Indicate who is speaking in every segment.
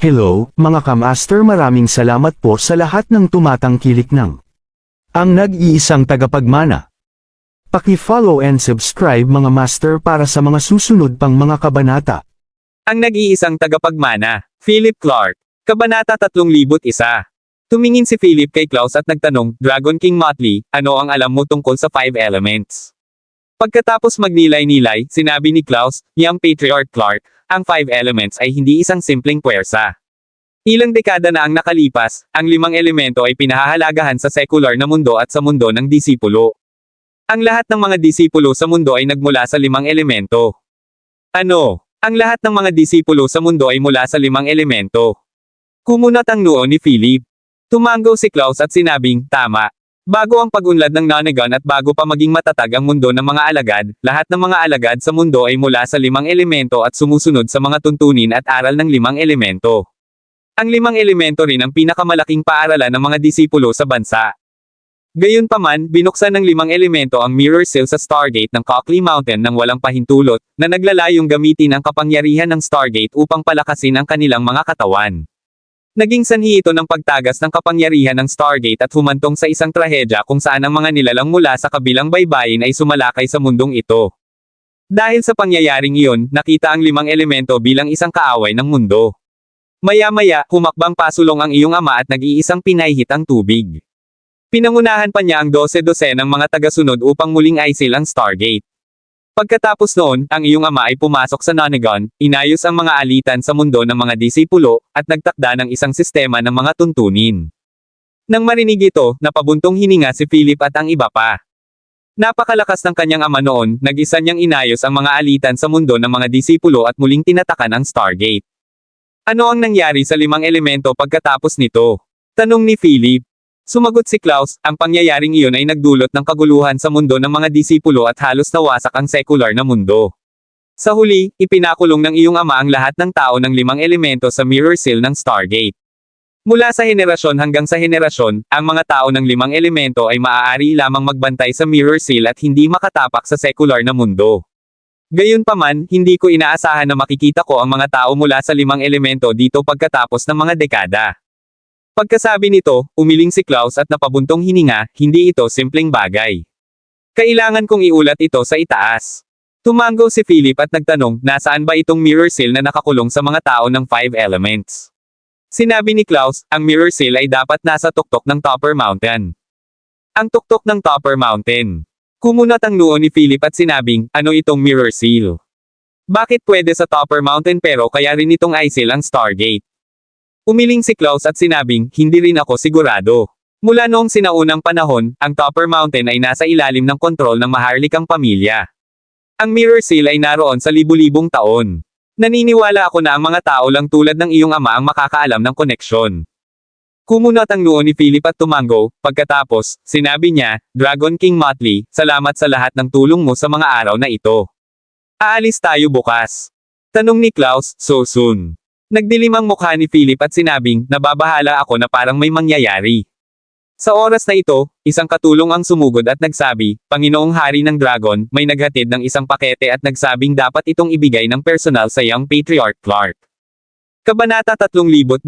Speaker 1: Hello, mga kamaster, maraming salamat po sa lahat ng tumatangkilik ng ang nag-iisang tagapagmana. Paki-follow and subscribe mga master para sa mga susunod pang mga kabanata.
Speaker 2: Ang nag-iisang tagapagmana, Philip Clark. Kabanata 3001. Tumingin si Philip kay Klaus at nagtanong, Dragon King Motley, ano ang alam mo tungkol sa 5 elements? Pagkatapos magnilay-nilay, sinabi ni Klaus, Young Patriarch Clark, ang 5 elements ay hindi isang simpleng puwersa. Ilang dekada na ang nakalipas, ang 5 elemento ay pinahahalagahan sa sekular na mundo at sa mundo ng disipulo. Ang lahat ng mga disipulo sa mundo ay nagmula sa 5 elemento. Ano? Ang lahat ng mga disipulo sa mundo ay mula sa 5 elemento. Kumunat ang noo ni Philip. Tumango si Klaus at sinabing, tama. Bago ang pag-unlad ng Nonagon at bago pa maging matatag ang mundo ng mga alagad, lahat ng mga alagad sa mundo ay mula sa 5 elemento at sumusunod sa mga tuntunin at aral ng 5 elemento. Ang 5 elemento rin ang pinakamalaking paaralan ng mga disipulo sa bansa. Gayunpaman, binuksan ng 5 elemento ang mirror seal sa Stargate ng Cockley Mountain nang walang pahintulot, na naglalayong gamitin ang kapangyarihan ng Stargate upang palakasin ang kanilang mga katawan. Naging sanhi ito ng pagtagas ng kapangyarihan ng Stargate at humantong sa isang trahedya kung saan ang mga nilalang mula sa kabilang baybayin ay sumalakay sa mundong ito. Dahil sa pangyayaring iyon, nakita ang 5 elemento bilang isang kaaway ng mundo. Maya-maya, humakbang pasulong ang iyong ama at nag-iisang pinahihit ang tubig. Pinangunahan pa niya ang 12 ng mga tagasunod upang muling aisil ang Stargate. Pagkatapos noon, ang iyong ama ay pumasok sa Nonagon, inayos ang mga alitan sa mundo ng mga disipulo, at nagtakda ng isang sistema ng mga tuntunin. Nang marinig ito, napabuntong hininga si Philip at ang iba pa. Napakalakas ng kanyang ama noon, nag-isa niyang inayos ang mga alitan sa mundo ng mga disipulo at muling tinatakan ang Stargate. Ano ang nangyari sa 5 elemento pagkatapos nito? Tanong ni Philip. Sumagot si Klaus, ang pangyayaring iyon ay nagdulot ng kaguluhan sa mundo ng mga disipulo at halos nawasak ang sekular na mundo. Sa huli, ipinakulong ng iyong ama ang lahat ng tao ng 5 elemento sa mirror seal ng Stargate. Mula sa henerasyon hanggang sa henerasyon, ang mga tao ng 5 elemento ay maaari lamang magbantay sa mirror seal at hindi makatapak sa sekular na mundo. Gayunpaman, hindi ko inaasahan na makikita ko ang mga tao mula sa 5 elemento dito pagkatapos ng mga dekada. Pagkasabi nito, umiling si Klaus at napabuntong hininga, hindi ito simpleng bagay. Kailangan kong iulat ito sa itaas. Tumango si Philip at nagtanong, nasaan ba itong mirror seal na nakakulong sa mga tao ng 5 elements? Sinabi ni Klaus, ang mirror seal ay dapat nasa tuktok ng Topper Mountain. Ang tuktok ng Topper Mountain. Kumunat ang noo ni Philip at sinabing, ano itong mirror seal? Bakit pwede sa Topper Mountain pero kaya rin itong aisil ang Stargate? Umiling si Klaus at sinabing, hindi rin ako sigurado. Mula noong sinaunang panahon, ang Topper Mountain ay nasa ilalim ng kontrol ng maharlikang pamilya. Ang mirror seal ay naroon sa libu-libong taon. Naniniwala ako na ang mga tao lang tulad ng iyong ama ang makakaalam ng koneksyon. Kumunat ang noo ni Philip at tumango, pagkatapos, sinabi niya, Dragon King Motley, salamat sa lahat ng tulong mo sa mga araw na ito. Aalis tayo bukas. Tanong ni Klaus, so soon. Nagdilim ang mukha ni Philip at sinabing, nababahala ako na parang may mangyayari. Sa oras na ito, isang katulong ang sumugod at nagsabi, Panginoong Hari ng Dragon, may naghatid ng isang pakete at nagsabing dapat itong ibigay ng personal sa Young Patriarch Clark. Kabanata 3002.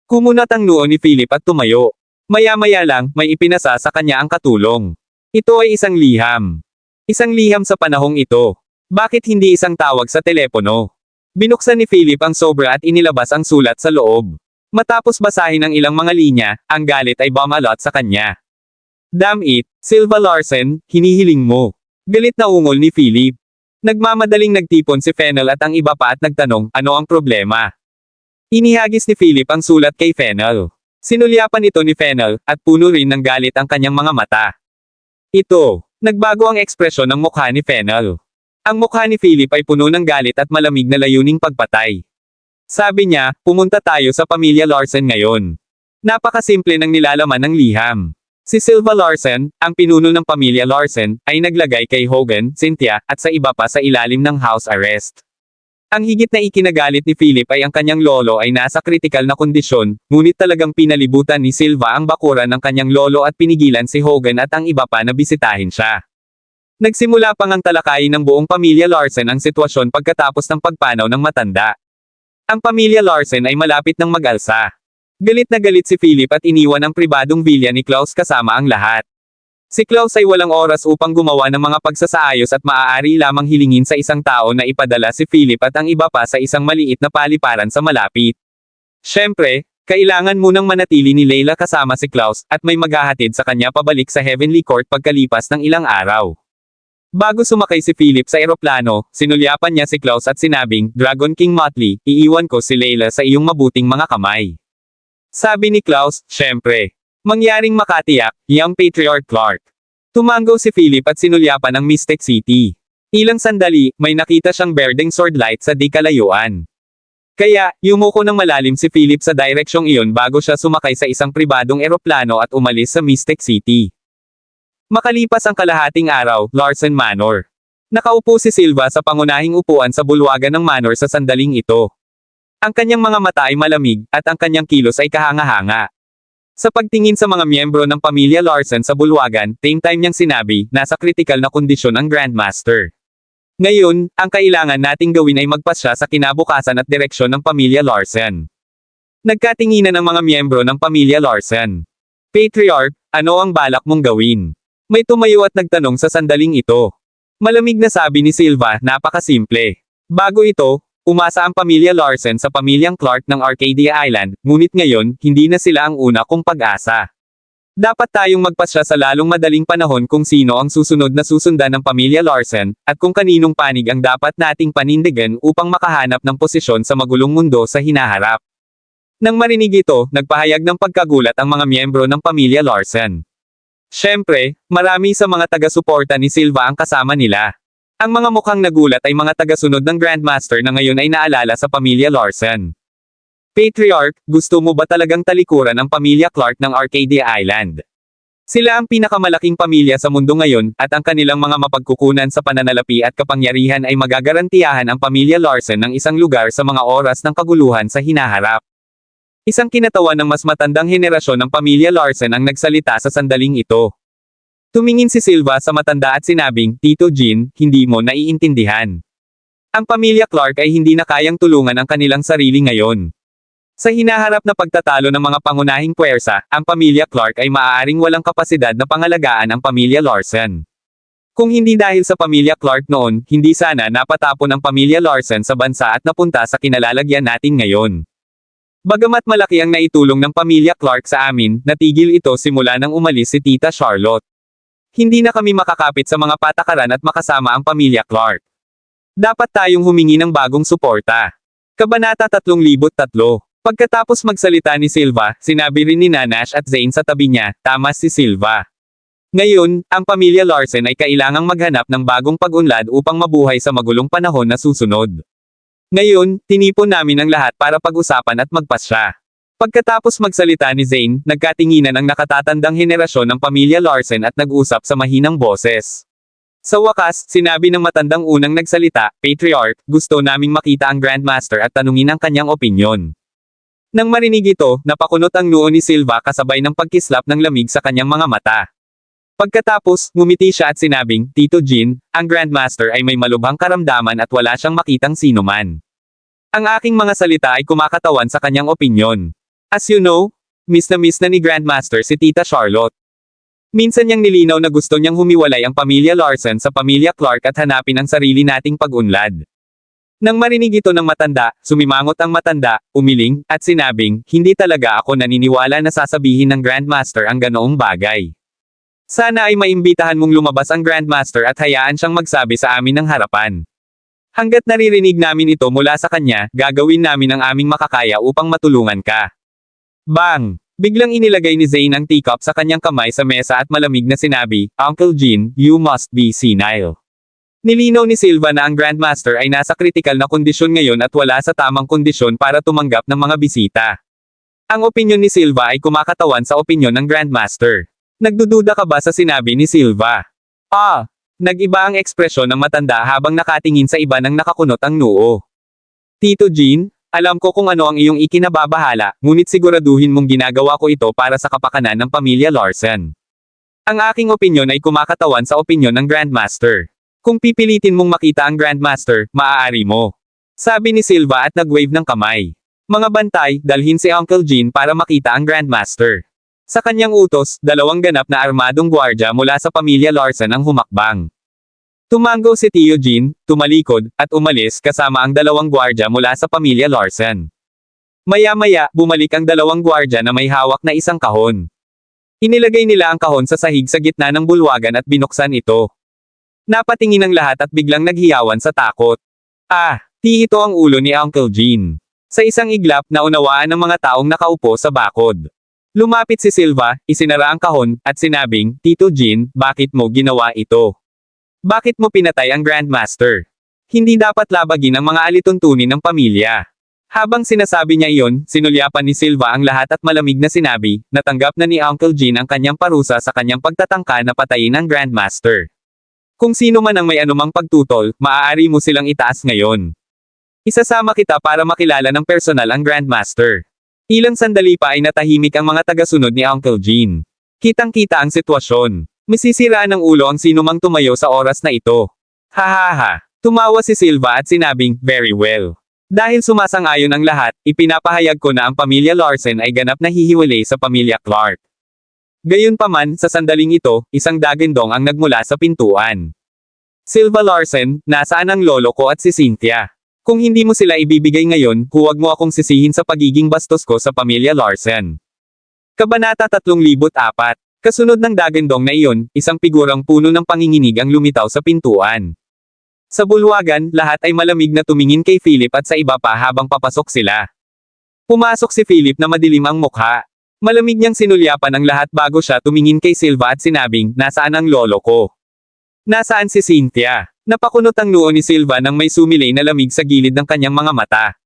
Speaker 2: Kumunat ang noo ni Philip at tumayo. Maya-maya lang, may ipinasa sa kanya ang katulong. Ito ay isang liham. Isang liham sa panahong ito. Bakit hindi isang tawag sa telepono? Binuksan ni Philip ang sobra at inilabas ang sulat sa loob. Matapos basahin ang ilang mga linya, ang galit ay bumalot sa kanya. Damn it, Silva Larsen, hinihiling mo. Galit na ungol ni Philip. Nagmamadaling nagtipon si Fennel at ang iba pa at nagtanong, ano ang problema? Inihagis ni Philip ang sulat kay Fennel. Sinulyapan ito ni Fennel, at puno rin ng galit ang kanyang mga mata. Ito, nagbago ang ekspresyon ng mukha ni Fennel. Ang mukha ni Philip ay puno ng galit at malamig na layuning pagpatay. Sabi niya, pumunta tayo sa pamilya Larsen ngayon. Napakasimple ng nilalaman ng liham. Si Silva Larsen, ang pinuno ng pamilya Larsen, ay naglagay kay Hogan, Cynthia, at sa iba pa sa ilalim ng house arrest. Ang higit na ikinagalit ni Philip ay ang kanyang lolo ay nasa kritikal na kondisyon, ngunit talagang pinalibutan ni Silva ang bakuran ng kanyang lolo at pinigilan si Hogan at ang iba pa na bisitahin siya. Nagsimula pang ang talakayin ng buong pamilya Larsen ang sitwasyon pagkatapos ng pagpanaw ng matanda. Ang pamilya Larsen ay malapit ng mag-alsa. Galit na galit si Philip at iniwan ang pribadong villa ni Klaus kasama ang lahat. Si Klaus ay walang oras upang gumawa ng mga pagsasaayos at maaari lamang hilingin sa isang tao na ipadala si Philip at ang iba pa sa isang maliit na paliparan sa malapit. Siyempre, kailangan munang manatili ni Layla kasama si Klaus at may maghahatid sa kanya pabalik sa Heavenly Court pagkalipas ng ilang araw. Bago sumakay si Philip sa eroplano, sinulyapan niya si Klaus at sinabing, Dragon King Motley, iiwan ko si Layla sa iyong mabuting mga kamay. Sabi ni Klaus, syempre. Mangyaring makatiyak, young Patriarch Clark. Tumango si Philip at sinulyapan ang Mystic City. Ilang sandali, may nakita siyang berdeng sword light sa di kalayuan. Kaya, yumuko ng malalim si Philip sa direksyong iyon bago siya sumakay sa isang pribadong eroplano at umalis sa Mystic City. Makalipas ang kalahating araw, Larsen Manor. Nakaupo si Silva sa pangunahing upuan sa bulwagan ng manor sa sandaling ito. Ang kanyang mga mata ay malamig, at ang kanyang kilos ay kahanga-hanga. Sa pagtingin sa mga miyembro ng pamilya Larsen sa bulwagan, same time niyang sinabi, nasa kritikal na kondisyon ang Grandmaster. Ngayon, ang kailangan nating gawin ay magpasya sa kinabukasan at direksyon ng pamilya Larsen. Nagkatinginan ang mga miyembro ng pamilya Larsen. Patriarch, ano ang balak mong gawin? May tumayo at nagtanong sa sandaling ito. Malamig na sabi ni Silva, napakasimple. Bago ito, umasa ang pamilya Larsen sa pamilyang Clark ng Arcadia Island, ngunit ngayon, hindi na sila ang una kong pag-asa. Dapat tayong magpasya sa lalong madaling panahon kung sino ang susunod na susundan ng pamilya Larsen, at kung kaninong panig ang dapat nating panindigan upang makahanap ng posisyon sa magulong mundo sa hinaharap. Nang marinig ito, nagpahayag ng pagkagulat ang mga miyembro ng pamilya Larsen. Siyempre, marami sa mga taga-suporta ni Silva ang kasama nila. Ang mga mukhang nagulat ay mga taga-sunod ng Grandmaster na ngayon ay naalala sa pamilya Larsen. Patriarch, gusto mo ba talagang talikuran ang pamilya Clark ng Arcadia Island? Sila ang pinakamalaking pamilya sa mundo ngayon, at ang kanilang mga mapagkukunan sa pananalapi at kapangyarihan ay magagarantiyahan ang pamilya Larsen ng isang lugar sa mga oras ng kaguluhan sa hinaharap. Isang kinatawan ng mas matandang henerasyon ng pamilya Larsen ang nagsalita sa sandaling ito. Tumingin si Silva sa matanda at sinabing, Tito Jean, hindi mo naiintindihan. Ang pamilya Clark ay hindi na kayang tulungan ang kanilang sarili ngayon. Sa hinaharap na pagtatalo ng mga pangunahing puwersa, ang pamilya Clark ay maaaring walang kapasidad na pangalagaan ang pamilya Larsen. Kung hindi dahil sa pamilya Clark noon, hindi sana napatapon ang pamilya Larsen sa bansa at napunta sa kinalalagyan natin ngayon. Bagamat malaki ang naitulong ng pamilya Clark sa amin, natigil ito simula nang umalis si Tita Charlotte. Hindi na kami makakapit sa mga patakaran at makasama ang pamilya Clark. Dapat tayong humingi ng bagong suporta. Kabanata 303. Pagkatapos magsalita ni Silva, sinabi rin ni Nash at Zane sa tabi niya, tama si Silva. Ngayon, ang pamilya Larsen ay kailangang maghanap ng bagong pag-unlad upang mabuhay sa magulong panahon na susunod. Ngayon, tinipon namin ang lahat para pag-usapan at magpasya. Pagkatapos magsalita ni Zane, nagkatinginan ang nakatatandang henerasyon ng pamilya Larsen at nag-usap sa mahinang boses. Sa wakas, sinabi ng matandang unang nagsalita, Patriarch, gusto naming makita ang Grandmaster at tanungin ang kanyang opinyon. Nang marinig ito, napakunot ang noo ni Silva kasabay ng pagkislap ng lamig sa kanyang mga mata. Pagkatapos, ngumiti siya at sinabing, Tito Jean, ang Grandmaster ay may malubhang karamdaman at wala siyang makitang sinuman. Ang aking mga salita ay kumakatawan sa kanyang opinyon. As you know, miss na ni Grandmaster si Tita Charlotte. Minsan niyang nilinaw na gusto niyang humiwalay ang pamilya Larsen sa pamilya Clark at hanapin ang sarili nating pag-unlad. Nang marinig ito ng matanda, sumimangot ang matanda, umiling, at sinabing, hindi talaga ako naniniwala na sasabihin ng Grandmaster ang ganoong bagay. Sana ay maimbitahan mong lumabas ang Grandmaster at hayaan siyang magsabi sa amin ng harapan. Hanggat naririnig namin ito mula sa kanya, gagawin namin ang aming makakaya upang matulungan ka. Bang! Biglang inilagay ni Zane ang teacup sa kanyang kamay sa mesa at malamig na sinabi, Uncle Jean, you must be senile. Nilinaw ni Silva na ang Grandmaster ay nasa kritikal na kondisyon ngayon at wala sa tamang kondisyon para tumanggap ng mga bisita. Ang opinyon ni Silva ay kumakatawan sa opinyon ng Grandmaster. Nagdududa ka ba sa sinabi ni Silva? Nag-iba ang ekspresyon ng matanda habang nakatingin sa iba nang nakakunot ang noo. Tito Jean, alam ko kung ano ang iyong ikinababahala, ngunit siguraduhin mong ginagawa ko ito para sa kapakanan ng pamilya Larsen. Ang aking opinyon ay kumakatawan sa opinyon ng Grandmaster. Kung pipilitin mong makita ang Grandmaster, maaari mo. Sabi ni Silva at nag-wave ng kamay. Mga bantay, dalhin si Uncle Gene para makita ang Grandmaster. Sa kanyang utos, 2 ganap na armadong gwardya mula sa pamilya Larsen ang humakbang. Tumango si Tio Gene, tumalikod, at umalis kasama ang 2 gwardya mula sa pamilya Larsen. Maya-maya, bumalik ang 2 gwardya na may hawak na isang kahon. Inilagay nila ang kahon sa sahig sa gitna ng bulwagan at binuksan ito. Napatingin ang lahat at biglang naghiyawan sa takot. Tihito ang ulo ni Uncle Gene. Sa isang iglap, naunawaan ng mga taong nakaupo sa bakod. Lumapit si Silva, isinara ang kahon, at sinabing, Tito Gene, bakit mo ginawa ito? Bakit mo pinatay ang Grandmaster? Hindi dapat labagin ang mga alituntunin ng pamilya. Habang sinasabi niya iyon, sinulyapan ni Silva ang lahat at malamig na sinabi, natanggap na ni Uncle Gene ang kanyang parusa sa kanyang pagtatangka na patayin ang Grandmaster. Kung sino man ang may anumang pagtutol, maaari mo silang itaas ngayon. Isasama kita para makilala ng personal ang Grandmaster. Ilang sandali pa ay natahimik ang mga tagasunod ni Uncle Gene. Kitang-kita ang sitwasyon. Masisiraan ng ulo ang sinumang tumayo sa oras na ito. Hahaha. Tumawa si Silva at sinabing, very well. Dahil sumasang-ayon ang lahat, ipinapahayag ko na ang pamilya Larsen ay ganap na hihiwalay sa pamilya Clark. Gayunpaman, sa sandaling ito, isang dagindong ang nagmula sa pintuan. Silva Larsen, nasaan ang lolo ko at si Cynthia? Kung hindi mo sila ibibigay ngayon, huwag mo akong sisihin sa pagiging bastos ko sa pamilya Larsen. Kabanata 3004. Kasunod ng dagandong na iyon, isang figurang puno ng panginginig ang lumitaw sa pintuan. Sa bulwagan, lahat ay malamig na tumingin kay Philip at sa iba pa habang papasok sila. Pumasok si Philip na madilim ang mukha. Malamig niyang sinulyapan ang lahat bago siya tumingin kay Silva at sinabing, nasaan ang lolo ko? Nasaan si Cynthia? Napakunot ang noo ni Silva nang may sumilay na lamig sa gilid ng kanyang mga mata.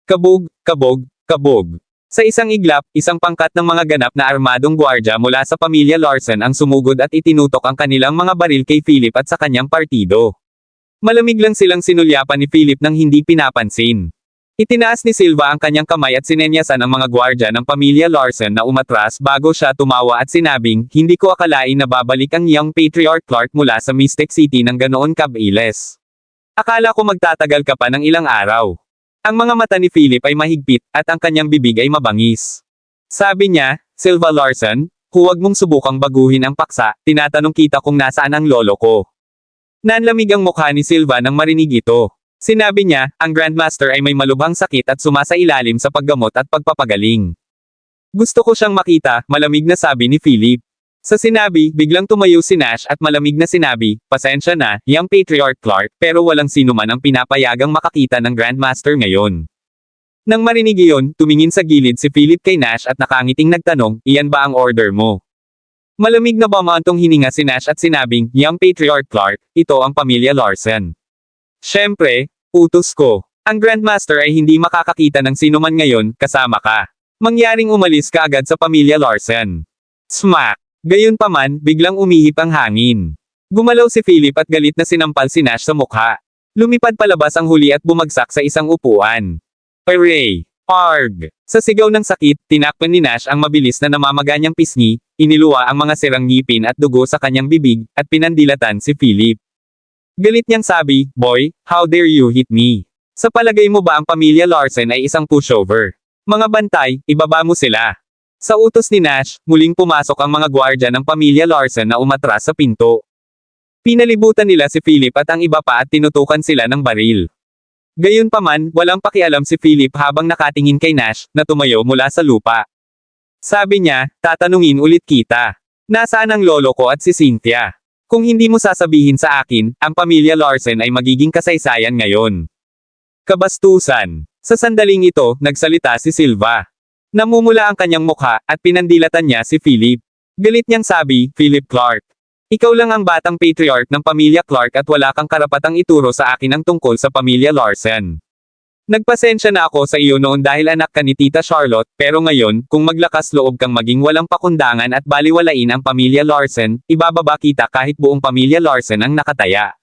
Speaker 2: Kabog, kabog, kabog. Sa isang iglap, isang pangkat ng mga ganap na armadong gwardya mula sa pamilya Larsen ang sumugod at itinutok ang kanilang mga baril kay Philip at sa kanyang partido. Malamig lang silang sinulyapan ni Philip nang hindi pinapansin. Itinaas ni Silva ang kanyang kamay at sinenyasan ang mga gwardya ng pamilya Larsen na umatras bago siya tumawa at sinabing, hindi ko akalain na babalik ang young Patriarch Clark mula sa Mystic City ng ganoon kabilis. Akala ko magtatagal ka pa ng ilang araw. Ang mga mata ni Philip ay mahigpit, at ang kanyang bibig ay mabangis. Sabi niya, Silva Larsen, huwag mong subukang baguhin ang paksa, tinatanong kita kung nasaan ang lolo ko. Nanlamig ang mukha ni Silva nang marinig ito. Sinabi niya, ang Grandmaster ay may malubhang sakit at sumasailalim sa paggamot at pagpapagaling. Gusto ko siyang makita, malamig na sabi ni Philip. Sa sinabi, biglang tumayo si Nash at malamig na sinabi, pasensya na, young Patriarch Clark, pero walang sino man ang pinapayagang makakita ng Grandmaster ngayon. Nang marinig iyon, tumingin sa gilid si Philip kay Nash at nakangiting nagtanong, iyan ba ang order mo? Malamig na bumantong hininga si Nash at sinabing, young Patriarch Clark, ito ang pamilya Larsen. Siyempre, utos ko. Ang Grandmaster ay hindi makakakita ng sino man ngayon, kasama ka. Mangyaring umalis ka agad sa pamilya Larsen. Smack! Gayunpaman, biglang umihip ang hangin. Gumalaw si Philip at galit na sinampal si Nash sa mukha. Lumipad palabas ang huli at bumagsak sa isang upuan. Hooray! Arg! Sa sigaw ng sakit, tinakpan ni Nash ang mabilis na namamaganyang pisngi, iniluwa ang mga sirang ngipin at dugo sa kanyang bibig, at pinandilatan si Philip. Galit niyang sabi, boy, how dare you hit me? Sa palagay mo ba ang pamilya Larsen ay isang pushover? Mga bantay, ibaba mo sila. Sa utos ni Nash, muling pumasok ang mga gwardya ng pamilya Larsen na umatras sa pinto. Pinalibutan nila si Philip at ang iba pa at tinutukan sila ng baril. Gayunpaman, walang pakialam si Philip habang nakatingin kay Nash, na tumayo mula sa lupa. Sabi niya, tatanungin ulit kita. Nasaan ang lolo ko at si Cynthia? Kung hindi mo sasabihin sa akin, ang pamilya Larsen ay magiging kasaysayan ngayon. Kabastusan. Sa sandaling ito, nagsalita si Silva. Namumula ang kanyang mukha, at pinandilatan niya si Philip. Galit niyang sabi, Philip Clark. Ikaw lang ang batang patriarch ng pamilya Clark at wala kang karapatang ituro sa akin ang tungkol sa pamilya Larsen. Nagpasensya na ako sa iyo noon dahil anak ka ni Tita Charlotte, pero ngayon, kung maglakas loob kang maging walang pakundangan at baliwalain ang pamilya Larsen, ibababa kita kahit buong pamilya Larsen ang nakataya.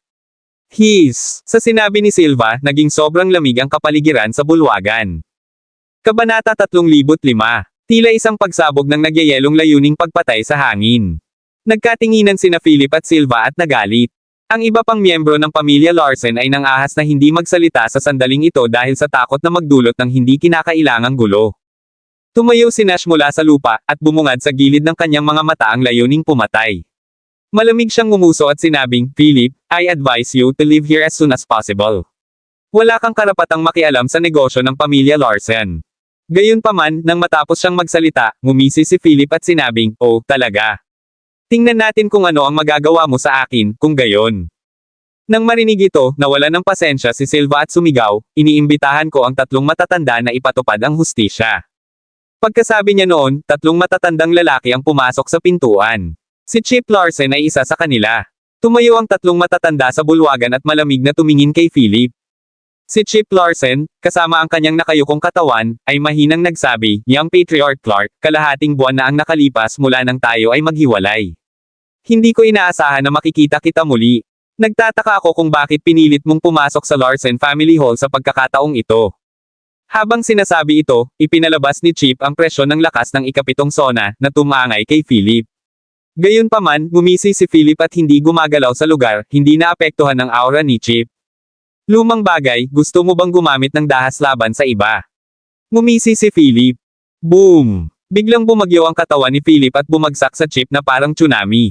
Speaker 2: Sa sinabi ni Silva, naging sobrang lamig ang kapaligiran sa bulwagan. Kabanata 3005. Tila isang pagsabog ng nagyayelong layuning pagpatay sa hangin. Nagkatinginan sina Philip at Silva at nagalit. Ang iba pang miyembro ng pamilya Larsen ay nangahas na hindi magsalita sa sandaling ito dahil sa takot na magdulot ng hindi kinakailangang gulo. Tumayo si Nash mula sa lupa at bumungad sa gilid ng kanyang mga mata ang layuning pumatay. Malamig siyang ngumuso at sinabing, "Philip, I advise you to leave here as soon as possible. Wala kang karapatang makialam sa negosyo ng pamilya Larsen." Gayunpaman, nang matapos siyang magsalita, ngumisi si Philip at sinabing, "Oh, talaga. Tingnan natin kung ano ang magagawa mo sa akin, kung gayon." Nang marinig ito, nawalan ng pasensya si Silva at sumigaw, "Iniimbitahan ko ang tatlong matatanda na ipatupad ang hustisya." Pagkasabi niya noon, tatlong matatandang lalaki ang pumasok sa pintuan. Si Chip Larsen ay isa sa kanila. Tumayo ang tatlong matatanda sa bulwagan at malamig na tumingin kay Philip. Si Chip Larsen, kasama ang kanyang nakayukong katawan, ay mahinang nagsabi, "Young Patriarch Clark, kalahating buwan na ang nakalipas mula nang tayo ay maghiwalay. Hindi ko inaasahan na makikita kita muli. Nagtataka ako kung bakit pinilit mong pumasok sa Larsen Family Hall sa pagkakataong ito." Habang sinasabi ito, ipinalabas ni Chip ang presyon ng lakas ng ikapitong sona na tumangay kay Philip. Gayunpaman, ngumisi si Philip at hindi gumagalaw sa lugar, hindi naapektuhan ng aura ni Chip. "Lumang bagay, gusto mo bang gumamit ng dahas laban sa iba?" Ngumisi si Philip. Boom! Biglang bumagyo ang katawan ni Philip at bumagsak sa Chip na parang tsunami.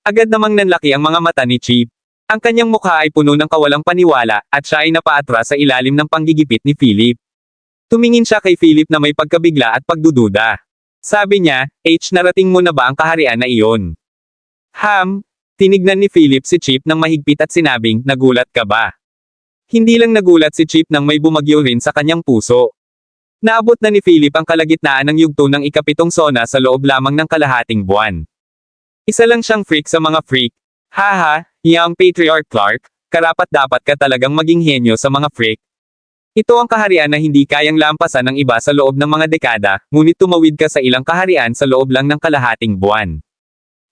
Speaker 2: Agad namang nanlaki ang mga mata ni Chip. Ang kanyang mukha ay puno ng kawalang paniwala, at siya ay napaatras sa ilalim ng panggigipit ni Philip. Tumingin siya kay Philip na may pagkabigla at pagdududa. Sabi niya, "Narating mo na ba ang kaharian na iyon?" Tinignan ni Philip si Chip ng mahigpit at sinabing, "Nagulat ka ba?" Hindi lang nagulat si Chip nang may bumagyo rin sa kanyang puso. Naabot na ni Philip ang kalagitnaan ng yugto ng ikapitong sona sa loob lamang ng kalahating buwan. Isa lang siyang freak sa mga freak. Haha, Young Patriarch Clark, karapat-dapat ka talagang maging henyo sa mga freak. Ito ang kaharian na hindi kayang lampasan ng iba sa loob ng mga dekada, ngunit tumawid ka sa ilang kaharian sa loob lang ng kalahating buwan.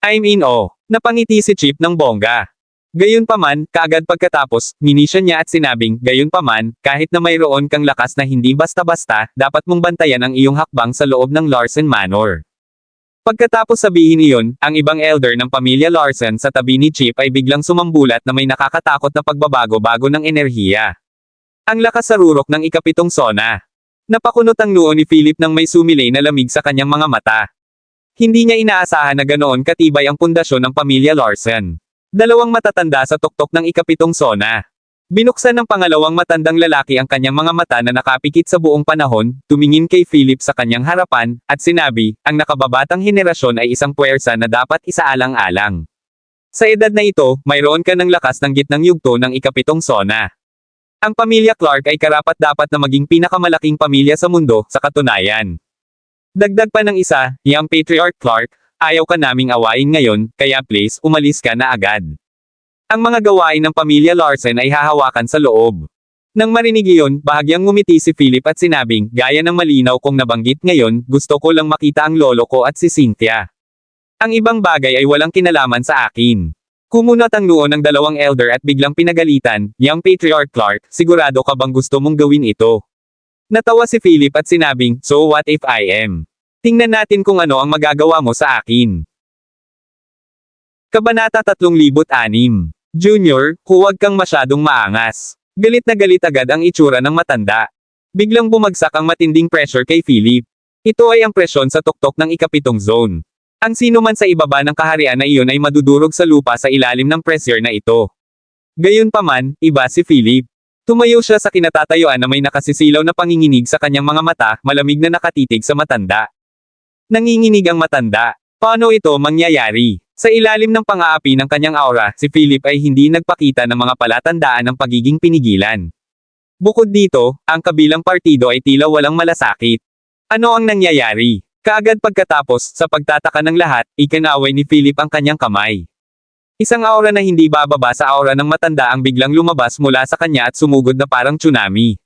Speaker 2: I'm in awe. Napangiti si Chip ng bongga. Gayunpaman, kaagad pagkatapos, minisya niya at sinabing, "Gayunpaman, kahit na mayroon kang lakas na hindi basta-basta, dapat mong bantayan ang iyong hakbang sa loob ng Larsen Manor." Pagkatapos sabihin iyon, ang ibang elder ng pamilya Larsen sa tabi ni Chip ay biglang sumambulat na may nakakatakot na pagbabago-bago ng enerhiya. Ang lakas sa rurok ng ikapitong sona. Napakunot ang noo ni Philip nang may sumilay na lamig sa kanyang mga mata. Hindi niya inaasahan na ganoon katibay ang pundasyon ng pamilya Larsen. Dalawang matatanda sa tuktok ng ikapitong sona. Binuksan ng pangalawang matandang lalaki ang kanyang mga mata na nakapikit sa buong panahon, tumingin kay Philip sa kanyang harapan, at sinabi, "Ang nakababatang henerasyon ay isang puwersa na dapat isaalang-alang. Sa edad na ito, mayroon ka ng lakas ng gitnang yugto ng ikapitong sona. Ang pamilya Clark ay karapat-dapat na maging pinakamalaking pamilya sa mundo, sa katunayan." Dagdag pa ng isa, "Young Patriarch Clark, ayaw ka naming awayin ngayon, kaya please, umalis ka na agad." Ang mga gawain ng pamilya Larsen ay hahawakan sa loob. Nang marinig iyon, bahagyang ngumiti si Philip at sinabing, "Gaya ng malinaw kong nabanggit ngayon, gusto ko lang makita ang lolo ko at si Cynthia. Ang ibang bagay ay walang kinalaman sa akin." Kumunot ang noo ng dalawang elder at biglang pinagalitan, "Young Patriarch Clark, sigurado ka bang gusto mong gawin ito?" Natawa si Philip at sinabing, "So what if I am? Tingnan natin kung ano ang magagawa mo sa akin." Kabanata 306. Junior, huwag kang masyadong maangas. Galit na galit agad ang itsura ng matanda. Biglang bumagsak ang matinding pressure kay Philip. Ito ay ang presyon sa tuktok ng ikapitong zone. Ang sino man sa ibaba ng kaharian na iyon ay madudurog sa lupa sa ilalim ng pressure na ito. Gayunpaman, iba si Philip. Tumayo siya sa kinatatayuan na may nakasisilaw na panginginig sa kanyang mga mata, malamig na nakatitig sa matanda. Nanginginig ang matanda. Paano ito mangyayari? Sa ilalim ng pang-aapi ng kanyang aura, si Philip ay hindi nagpakita ng mga palatandaan ng pagiging pinigilan. Bukod dito, ang kabilang partido ay tila walang malasakit. Ano ang nangyayari? Kaagad pagkatapos, sa pagtataka ng lahat, ikinaway ni Philip ang kanyang kamay. Isang aura na hindi bababa sa aura ng matanda ang biglang lumabas mula sa kanya at sumugod na parang tsunami.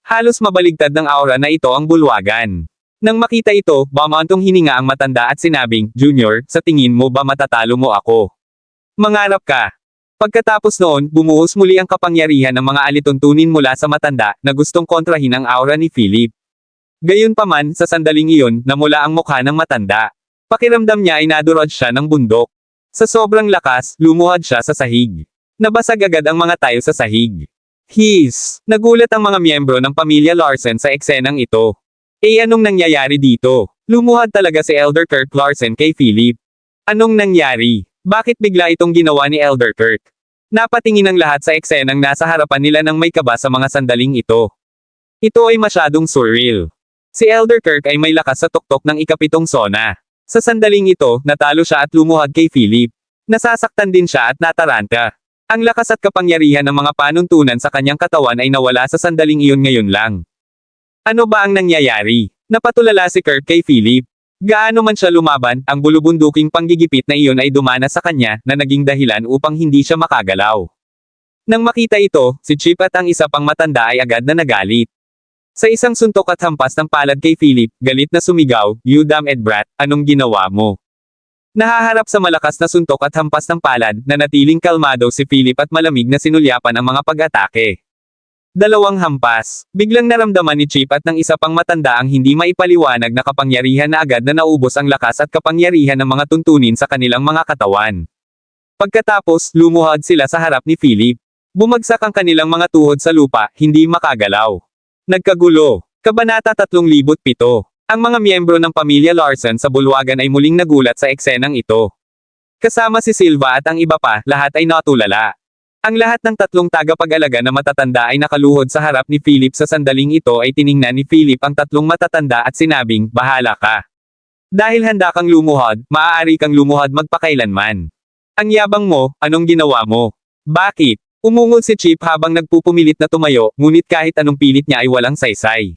Speaker 2: Halos mabaligtad ng aura na ito ang bulwagan. Nang makita ito, bumantong hininga ang matanda at sinabing, "Junior, sa tingin mo ba matatalo mo ako? Mangarap ka." Pagkatapos noon, bumuhos muli ang kapangyarihan ng mga alituntunin mula sa matanda, na gustong kontrahin ang aura ni Philip. Gayunpaman, sa sandaling iyon, namula ang mukha ng matanda. Pakiramdam niya ay nadurog siya ng bundok. Sa sobrang lakas, lumuhad siya sa sahig. Nabasag agad ang mga tile sa sahig. Nagulat ang mga miyembro ng pamilya Larsen sa eksenang ito. Anong nangyayari dito? Lumuhad talaga si Elder Kirk Larsen kay Philip. Anong nangyari? Bakit bigla itong ginawa ni Elder Kirk? Napatingin ang lahat sa eksenang nasa harapan nila nang may kaba sa mga sandaling ito. Ito ay masyadong surreal. Si Elder Kirk ay may lakas sa tuktok ng ikapitong sona. Sa sandaling ito, natalo siya at lumuhad kay Philip. Nasasaktan din siya at nataranta. Ang lakas at kapangyarihan ng mga panuntunan sa kanyang katawan ay nawala sa sandaling iyon ngayon lang. Ano ba ang nangyayari? Napatulala si Kirk kay Philip. Gaano man siya lumaban, ang bulubunduking panggigipit na iyon ay dumana sa kanya na naging dahilan upang hindi siya makagalaw. Nang makita ito, si Chip at ang isa pang matanda ay agad na nagalit. Sa isang suntok at hampas ng palad kay Philip, galit na sumigaw, "You damned brat, anong ginawa mo?" Nahaharap sa malakas na suntok at hampas ng palad, nanatiling kalmado si Philip at malamig na sinulyapan ang mga pag-atake. Dalawang hampas. Biglang naramdaman ni Chip at ng isa pang matanda ang hindi maipaliwanag na kapangyarihan na agad na naubos ang lakas at kapangyarihan ng mga tuntunin sa kanilang mga katawan. Pagkatapos, lumuhad sila sa harap ni Philip. Bumagsak ang kanilang mga tuhod sa lupa, hindi makagalaw. Nagkagulo. Kabanata 3007. Ang mga miyembro ng pamilya Larsen sa bulwagan ay muling nagulat sa eksenang ito. Kasama si Silva at ang iba pa, lahat ay natulala. Ang lahat ng tatlong tagapag-alaga na matatanda ay nakaluhod sa harap ni Philip sa sandaling ito ay tiningnan ni Philip ang tatlong matatanda at sinabing, "Bahala ka. Dahil handa kang lumuhod, maaari kang lumuhod magpakailanman. Ang yabang mo, anong ginawa mo? Bakit?" Umungol si Chip habang nagpupumilit na tumayo, ngunit kahit anong pilit niya ay walang saysay.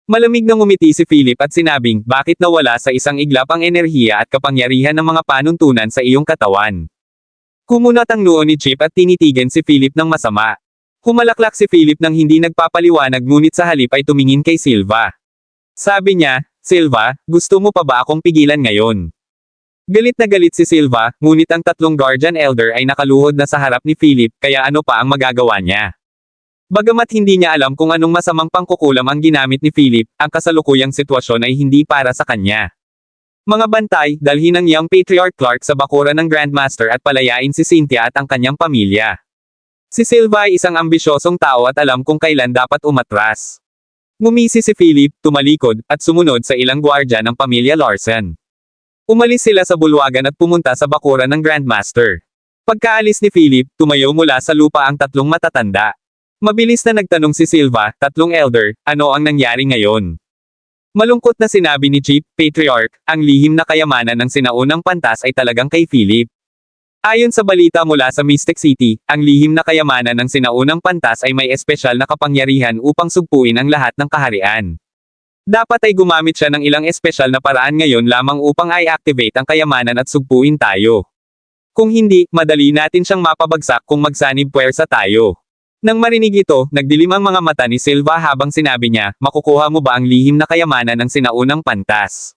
Speaker 2: Malamig na ngumiti si Philip at sinabing, "Bakit nawala sa isang iglap ang enerhiya at kapangyarihan ng mga panuntunan sa iyong katawan?" Kumunat ang noo ni Chip at tinitigan si Philip ng masama. Humalaklak si Philip nang hindi nagpapaliwanag ngunit sa halip ay tumingin kay Silva. Sabi niya, "Silva, gusto mo pa ba akong pigilan ngayon?" Galit na galit si Silva, ngunit ang tatlong Guardian Elder ay nakaluhod na sa harap ni Philip, kaya ano pa ang magagawa niya? Bagamat hindi niya alam kung anong masamang pangkukulam ang ginamit ni Philip, ang kasalukuyang sitwasyon ay hindi para sa kanya. Mga bantay, dalhin ang Young Patriarch Clark sa bakuran ng Grandmaster at palayain si Cynthia at ang kanyang pamilya. Si Silva ay isang ambisyosong tao at alam kung kailan dapat umatras. Ngumisi si Philip, tumalikod, at sumunod sa ilang gwardya ng pamilya Larsen. Umalis sila sa bulwagan at pumunta sa bakuran ng Grandmaster. Pagkaalis ni Philip, tumayo mula sa lupa ang tatlong matatanda. Mabilis na nagtanong si Silva, "Tatlong Elder, ano ang nangyari ngayon?" Malungkot na sinabi ni Chief Patriarch, ang lihim na kayamanan ng sinaunang pantas ay talagang kay Philip. Ayon sa balita mula sa Mystic City, ang lihim na kayamanan ng sinaunang pantas ay may espesyal na kapangyarihan upang sugpuin ang lahat ng kaharian. Dapat ay gumamit siya ng ilang espesyal na paraan ngayon lamang upang i-activate ang kayamanan at sugpuin tayo. Kung hindi, madali natin siyang mapabagsak kung magsanib puwersa tayo. Nang marinig ito, nagdilim ang mga mata ni Silva habang sinabi niya, "Makukuha mo ba ang lihim na kayamanan ng sinaunang pantas?"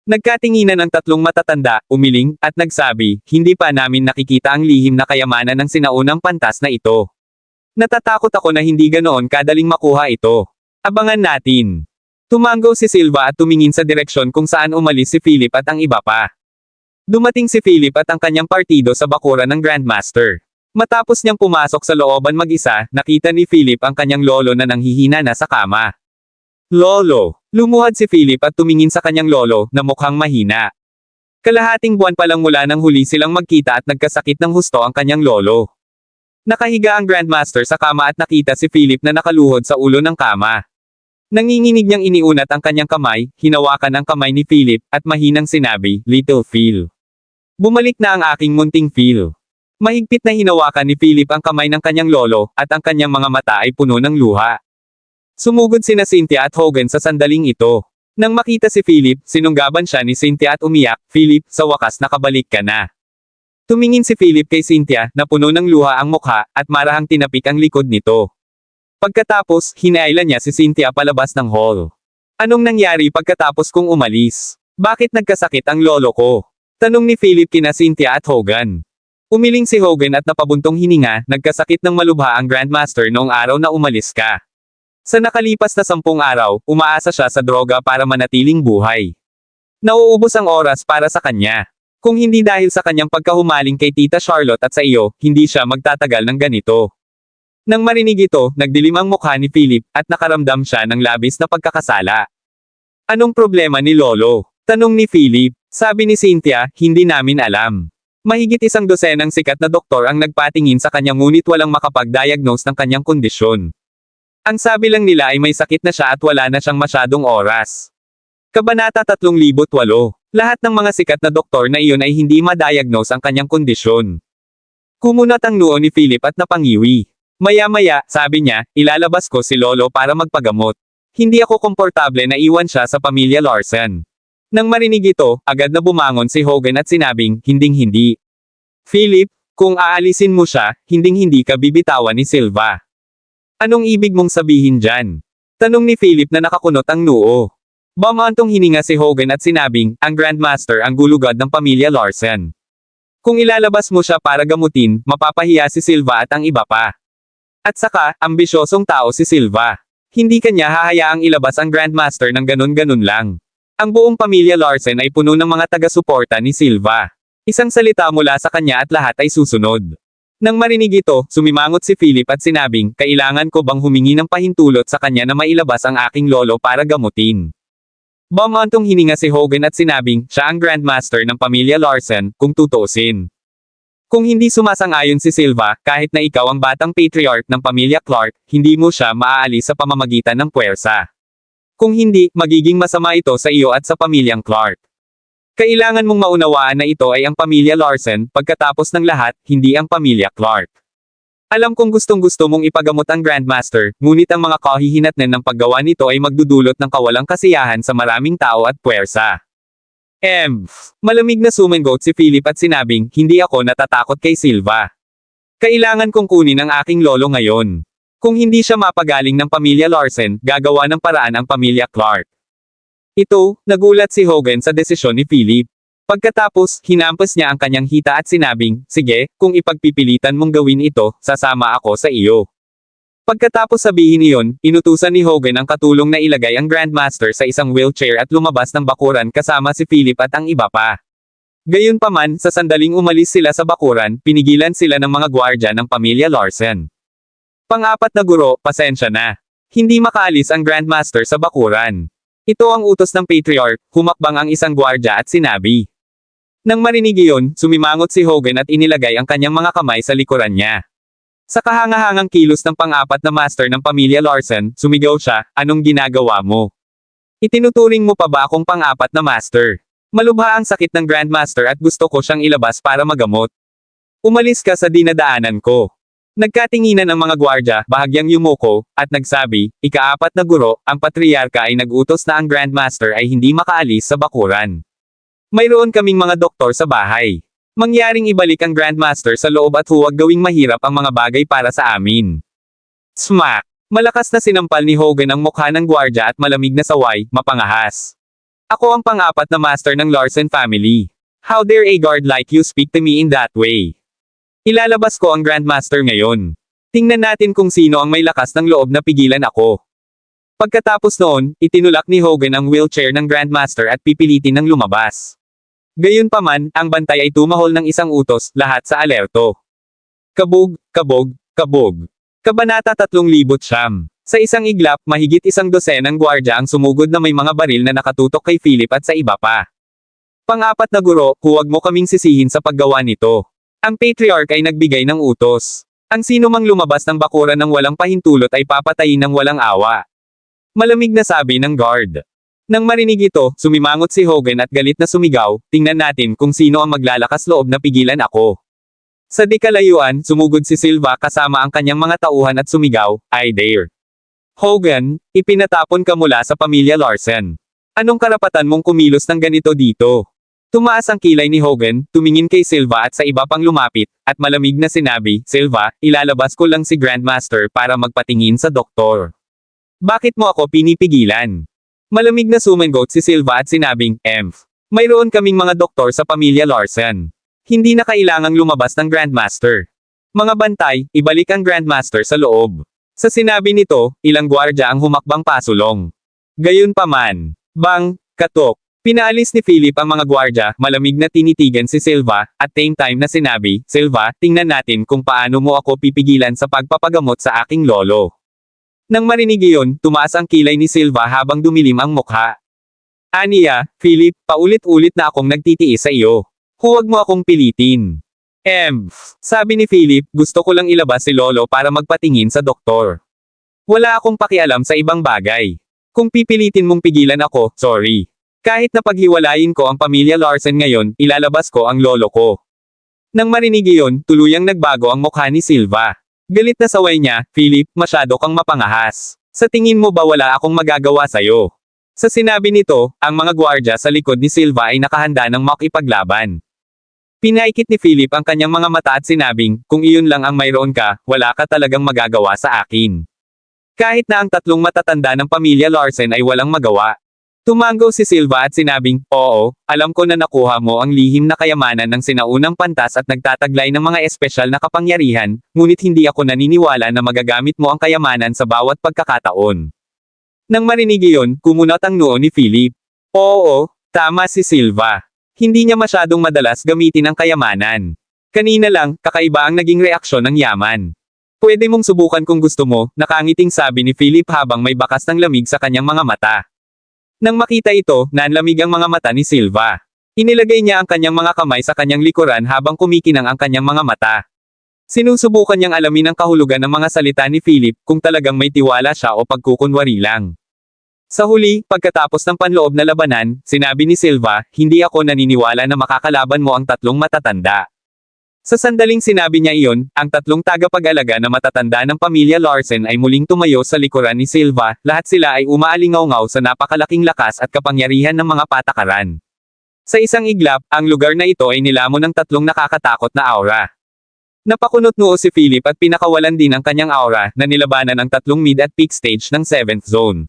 Speaker 2: Nagkatinginan ang tatlong matatanda, umiling, at nagsabi, "Hindi pa namin nakikita ang lihim na kayamanan ng sinaunang pantas na ito. Natatakot ako na hindi ganoon kadaling makuha ito. Abangan natin." Tumanggo si Silva at tumingin sa direksyon kung saan umalis si Philip at ang iba pa. Dumating si Philip at ang kanyang partido sa bakuran ng Grandmaster. Matapos niyang pumasok sa looban mag-isa, nakita ni Philip ang kanyang lolo na nanghihina na sa kama. "Lolo!" Lumuhad si Philip at tumingin sa kanyang lolo, na mukhang mahina. Kalahating buwan pa lang mula nang huli silang magkita at nagkasakit ng husto ang kanyang lolo. Nakahiga ang Grandmaster sa kama at nakita si Philip na nakaluhod sa ulo ng kama. Nanginginig niyang iniunat ang kanyang kamay, hinawakan ang kamay ni Philip, at mahinang sinabi, "Little Phil. Bumalik na ang aking munting Phil." Mahigpit na hinawakan ni Philip ang kamay ng kanyang lolo, at ang kanyang mga mata ay puno ng luha. Sumugod sina Cynthia at Hogan sa sandaling ito. Nang makita si Philip, sinunggaban siya ni Cynthia at umiyak, "Philip, sa wakas nakabalik ka na." Tumingin si Philip kay Cynthia, na puno ng luha ang mukha, at marahang tinapik ang likod nito. Pagkatapos, hinailan niya si Cynthia palabas ng hall. "Anong nangyari pagkatapos kong umalis? Bakit nagkasakit ang lolo ko?" Tanong ni Philip kina Cynthia at Hogan. Umiling si Hogan at napabuntong hininga, "Nagkasakit ng malubha ang Grandmaster noong araw na umalis ka. Sa nakalipas na 10 araw, umaasa siya sa droga para manatiling buhay. Nauubos ang oras para sa kanya. Kung hindi dahil sa kanyang pagkahumaling kay Tita Charlotte at sa iyo, hindi siya magtatagal ng ganito. Nang marinig ito, nagdilim ang mukha ni Philip, at nakaramdam siya ng labis na pagkakasala. Anong problema ni Lolo? Tanong ni Philip. Sabi ni Cynthia, hindi namin alam. Mahigit 100 sikat na doktor ang nagpatingin sa kanya ngunit walang makapag-diagnose ng kanyang kondisyon. Ang sabi lang nila ay may sakit na siya at wala na siyang masyadong oras. Kabanata 308. Lahat ng mga sikat na doktor na iyon ay hindi ma-diagnose ang kanyang kondisyon. Kumunat ang noo ni Philip at napangiwi. Maya-maya, sabi niya, ilalabas ko si Lolo para magpagamot. Hindi ako komportable na iwan siya sa pamilya Larsen. Nang marinig ito, agad na bumangon si Hogan at sinabing, hinding-hindi. Philip, kung aalisin mo siya, hinding-hindi ka bibitawan ni Silva. Anong ibig mong sabihin dyan? Tanong ni Philip na nakakunot ang noo. Bumantong hininga si Hogan at sinabing, ang Grandmaster ang gulugad ng pamilya Larsen. Kung ilalabas mo siya para gamutin, mapapahiya si Silva at ang iba pa. At saka, ambisyosong tao si Silva. Hindi kanya hahayaang ilabas ang Grandmaster ng ganun-ganun lang. Ang buong pamilya Larsen ay puno ng mga taga-suporta ni Silva. Isang salita mula sa kanya at lahat ay susunod. Nang marinig ito, sumimangot si Philip at sinabing, kailangan ko bang humingi ng pahintulot sa kanya na mailabas ang aking lolo para gamutin? Bumantong hininga si Hogan at sinabing, siya ang Grandmaster ng pamilya Larsen, kung tutuusin. Kung hindi sumasang-ayon si Silva, kahit na ikaw ang batang patriarch ng pamilya Clark, hindi mo siya maaalis sa pamamagitan ng puwersa. Kung hindi, magiging masama ito sa iyo at sa pamilyang Clark. Kailangan mong maunawaan na ito ay ang pamilya Larsen, pagkatapos ng lahat, hindi ang pamilya Clark. Alam kong gustong-gusto mong ipagamot ang Grandmaster, ngunit ang mga kahihinatnan ng paggawa nito ay magdudulot ng kawalang kasiyahan sa maraming tao at puwersa. Malamig na sumangot si Philip at sinabing, hindi ako natatakot kay Silva. Kailangan kong kunin ang aking lolo ngayon. Kung hindi siya mapagaling ng pamilya Larsen, gagawa ng paraan ang pamilya Clark. Ito, nagulat si Hogan sa desisyon ni Philip. Pagkatapos, hinampas niya ang kanyang hita at sinabing, sige, kung ipagpipilitan mong gawin ito, sasama ako sa iyo. Pagkatapos sabihin iyon, inutusan ni Hogan ang katulong na ilagay ang Grandmaster sa isang wheelchair at lumabas ng bakuran kasama si Philip at ang iba pa. Gayunpaman, sa sandaling umalis sila sa bakuran, pinigilan sila ng mga gwardya ng pamilya Larsen. Pang-apat na guro, pasensya na. Hindi makaalis ang Grandmaster sa bakuran. Ito ang utos ng Patriarch, humakbang ang isang gwardya at sinabi. Nang marinig iyon, sumimangot si Hogan at inilagay ang kanyang mga kamay sa likuran niya. Sa kahangahangang kilos ng pang-apat na master ng pamilya Larsen, sumigaw siya, anong ginagawa mo? Itinuturing mo pa ba akong pang-apat na master? Malubha ang sakit ng Grandmaster at gusto ko siyang ilabas para magamot. Umalis ka sa dinadaanan ko. Nagkatinginan ang mga gwardya, bahagyang yumuko, at nagsabi, ika-4 na guro, ang patriarka ay nag-utos na ang Grandmaster ay hindi makaalis sa bakuran. Mayroon kaming mga doktor sa bahay. Mangyaring ibalik ang Grandmaster sa loob at huwag gawing mahirap ang mga bagay para sa amin. Smack! Malakas na sinampal ni Hogan ang mukha ng gwardya at malamig na saway, mapangahas. Ako ang pang-4 na master ng Larsen family. How dare a guard like you speak to me in that way? Ilalabas ko ang Grandmaster ngayon. Tingnan natin kung sino ang may lakas ng loob na pigilan ako. Pagkatapos noon, itinulak ni Hogan ang wheelchair ng Grandmaster at pipilitin ng lumabas. Gayunpaman, ang bantay ay tumahol ng isang utos, lahat sa alerto. Kabog, kabog, kabog. Kabanata 309. Sa isang iglap, mahigit 100 ng gwardya ang sumugod na may mga baril na nakatutok kay Philip at sa iba pa. Pang-4 na guro, huwag mo kaming sisihin sa paggawa nito. Ang Patriarch ay nagbigay ng utos. Ang sino mang lumabas ng bakuran ng walang pahintulot ay papatayin ng walang awa. Malamig na sabi ng guard. Nang marinig ito, sumimangot si Hogan at galit na sumigaw, tingnan natin kung sino ang maglalakas loob na pigilan ako. Sa di kalayuan, sumugod si Silva kasama ang kanyang mga tauhan at sumigaw, I dare. Hogan, ipinatapon ka mula sa pamilya Larsen. Anong karapatan mong kumilos ng ganito dito? Tumaas ang kilay ni Hogan, tumingin kay Silva at sa iba pang lumapit, at malamig na sinabi, Silva, ilalabas ko lang si Grandmaster para magpatingin sa doktor. Bakit mo ako pinipigilan? Malamig na sumangot si Silva at sinabing, mayroon kaming mga doktor sa pamilya Larsen. Hindi na kailangang lumabas ng Grandmaster. Mga bantay, ibalik ang Grandmaster sa loob. Sa sinabi nito, ilang gwardya ang humakbang pasulong. Gayunpaman, bang, katok. Pinaalis ni Philip ang mga gwardya, malamig na tinitigan si Silva, at same time na sinabi, Silva, tingnan natin kung paano mo ako pipigilan sa pagpapagamot sa aking lolo. Nang marinig iyon, tumaas ang kilay ni Silva habang dumilim ang mukha. Aniya, Philip, paulit-ulit na akong nagtitiis sa iyo. Huwag mo akong pilitin. Sabi ni Philip, gusto ko lang ilabas si lolo para magpatingin sa doktor. Wala akong pakialam sa ibang bagay. Kung pipilitin mong pigilan ako, sorry. Kahit na paghiwalayin ko ang pamilya Larsen ngayon, ilalabas ko ang lolo ko. Nang marinig iyon, tuluyang nagbago ang mukha ni Silva. Galit na saway niya, Philip, masyado kang mapangahas. Sa tingin mo ba wala akong magagawa sa'yo? Sa sinabi nito, ang mga gwardya sa likod ni Silva ay nakahanda ng makipaglaban. Pinaikit ni Philip ang kanyang mga mata at sinabing, kung iyon lang ang mayroon ka, wala ka talagang magagawa sa akin. Kahit na ang tatlong matatanda ng pamilya Larsen ay walang magawa. Tumango si Silva at sinabing, oo, alam ko na nakuha mo ang lihim na kayamanan ng sinaunang pantas at nagtataglay ng mga espesyal na kapangyarihan, ngunit hindi ako naniniwala na magagamit mo ang kayamanan sa bawat pagkakataon. Nang marinig iyon, kumunot ang noo ni Philip. Oo, tama si Silva. Hindi niya masyadong madalas gamitin ang kayamanan. Kanina lang, kakaiba ang naging reaksyon ng yaman. Pwede mong subukan kung gusto mo, nakangiting sabi ni Philip habang may bakas ng lamig sa kanyang mga mata. Nang makita ito, nanlamig ang mga mata ni Silva. Inilagay niya ang kanyang mga kamay sa kanyang likuran habang kumikinang ang kanyang mga mata. Sinusubukan niyang alamin ang kahulugan ng mga salita ni Philip kung talagang may tiwala siya o pagkukunwari lang. Sa huli, pagkatapos ng panloob na labanan, sinabi ni Silva, hindi ako naniniwala na makakalaban mo ang tatlong matatanda. Sa sandaling sinabi niya iyon, ang tatlong tagapag-alaga na matatanda ng pamilya Larsen ay muling tumayo sa likuran ni Silva, lahat sila ay umaalingaw-ngaw sa napakalaking lakas at kapangyarihan ng mga patakaran. Sa isang iglap, ang lugar na ito ay nilamon ng tatlong nakakatakot na aura. Napakunot noo si Philip at pinakawalan din ang kanyang aura na nilabanan ang tatlong mid at peak stage ng 7th zone.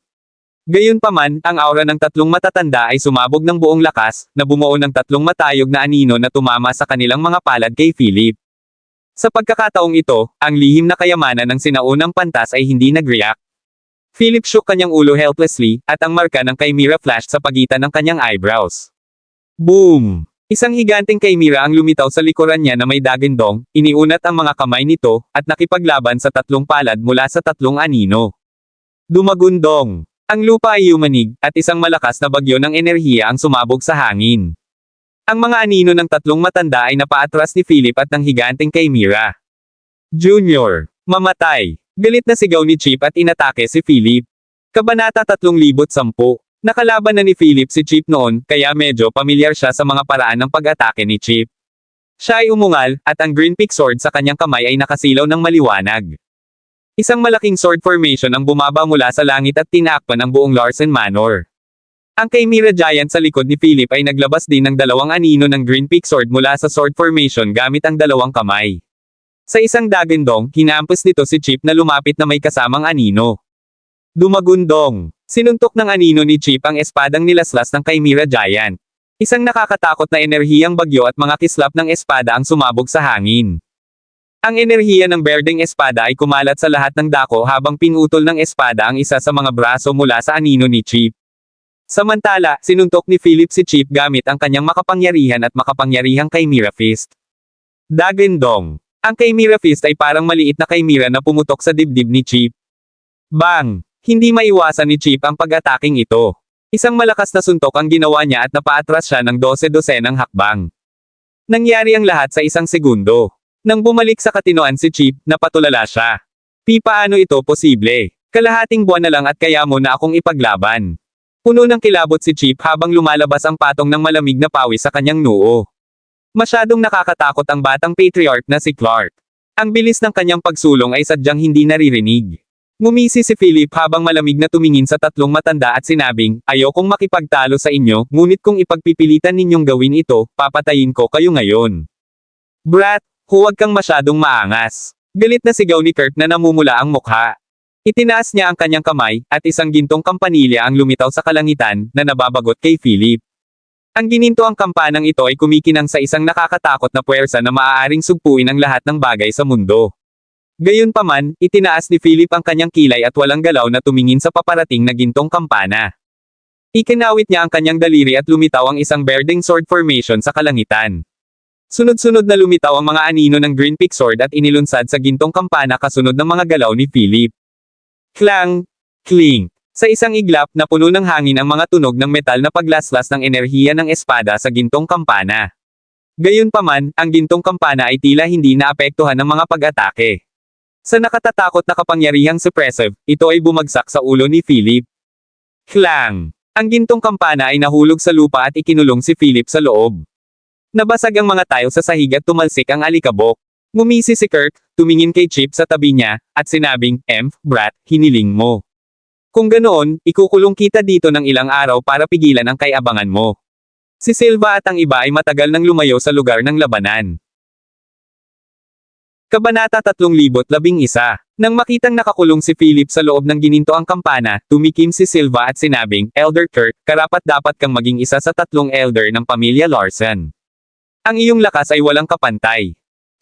Speaker 2: Gayunpaman, ang aura ng tatlong matatanda ay sumabog ng buong lakas, na bumuo ng tatlong matayog na anino na tumama sa kanilang mga palad kay Philip. Sa pagkakataong ito, ang lihim na kayamanan ng sinaunang pantas ay hindi nag-react. Philip shook kanyang ulo helplessly, at ang marka ng Chimera flashed sa pagitan ng kanyang eyebrows. Boom! Isang higanteng Chimera ang lumitaw sa likuran niya na may dagandong, iniunat ang mga kamay nito, at nakipaglaban sa tatlong palad mula sa tatlong anino. Dumagundong! Ang lupa ay yumanig, at isang malakas na bagyo ng enerhiya ang sumabog sa hangin. Ang mga anino ng tatlong matanda ay napaatras ni Philip at ng higanteng Chimera. Junior! Mamatay! Galit na sigaw ni Chip at inatake si Philip. Kabanata 3010. Nakalaban na ni Philip si Chip noon, kaya medyo pamilyar siya sa mga paraan ng pag-atake ni Chip. Siya ay umungal, at ang green pick sword sa kanyang kamay ay nakasilaw ng maliwanag. Isang malaking sword formation ang bumaba mula sa langit at tinakpan ang buong Larsen Manor. Ang Chimera Giant sa likod ni Philip ay naglabas din ng dalawang anino ng green pick sword mula sa sword formation gamit ang dalawang kamay. Sa isang dagandong, hinampas nito si Chip na lumapit na may kasamang anino. Dumagundong! Sinuntok ng anino ni Chip ang espadang nilaslas ng Chimera Giant. Isang nakakatakot na enerhiyang bagyo at mga kislap ng espada ang sumabog sa hangin. Ang enerhiya ng berdeng espada ay kumalat sa lahat ng dako habang pinutol ng espada ang isa sa mga braso mula sa anino ni Chip. Samantala, sinuntok ni Philip si Chip gamit ang kanyang makapangyarihan at makapangyarihang Chimera Fist. Dagandong! Ang Chimera Fist ay parang maliit na Chimera na pumutok sa dibdib ni Chip. Bang! Hindi maiwasan ni Chip ang pag-ataking ito. Isang malakas na suntok ang ginawa niya at napaatras siya ng 12-dosenang hakbang. Nangyari ang lahat sa isang segundo. Nang bumalik sa katinoan si Chip, napatulala siya. Paano ito posible? Kalahating buwan na lang at kaya mo na akong ipaglaban. Puno ng kilabot si Chip habang lumalabas ang patong ng malamig na pawis sa kanyang noo. Masyadong nakakatakot ang batang patriarch na si Clark. Ang bilis ng kanyang pagsulong ay sadyang hindi naririnig. Ngumisi si Philip habang malamig na tumingin sa tatlong matanda at sinabing, ayokong makipagtalo sa inyo, ngunit kung ipagpipilitan ninyong gawin ito, papatayin ko kayo ngayon. Brat! Huwag kang masyadong maangas. Galit na sigaw ni Kurt na namumula ang mukha. Itinaas niya ang kanyang kamay, at isang gintong kampanilya ang lumitaw sa kalangitan, na nababagot kay Philip. Ang gininto ang kampanang ito ay kumikinang sa isang nakakatakot na puwersa na maaaring sugpuin ang lahat ng bagay sa mundo. Gayunpaman, itinaas ni Philip ang kanyang kilay at walang galaw na tumingin sa paparating na gintong kampana. Ikinawit niya ang kanyang daliri at lumitaw ang isang berdeng sword formation sa kalangitan. Sunod-sunod na lumitaw ang mga anino ng Green Peak Sword at inilunsad sa gintong kampana kasunod ng mga galaw ni Philip. Klang! Kling! Sa isang iglap na puno ng hangin ang mga tunog ng metal na paglaslas ng enerhiya ng espada sa gintong kampana. Gayunpaman, ang gintong kampana ay tila hindi naapektuhan ng mga pag-atake. Sa nakatatakot na kapangyarihang suppressive, ito ay bumagsak sa ulo ni Philip. Klang! Ang gintong kampana ay nahulog sa lupa at ikinulong si Philip sa loob. Nabasag ang mga tile sa sahig at tumalsik ang alikabok. Ngumisi si Kirk, tumingin kay Chip sa tabi niya, at sinabing, Brat, hiniling mo. Kung ganoon, ikukulong kita dito ng ilang araw para pigilan ang kaiabangan mo. Si Silva at ang iba ay matagal nang lumayo sa lugar ng labanan. Kabanata 311. Nang makitang nakakulong si Philip sa loob ng ginintoang kampana, tumikim si Silva at sinabing, Elder Kirk, karapat-dapat kang maging isa sa 3 elder ng pamilya Larson. Ang iyong lakas ay walang kapantay.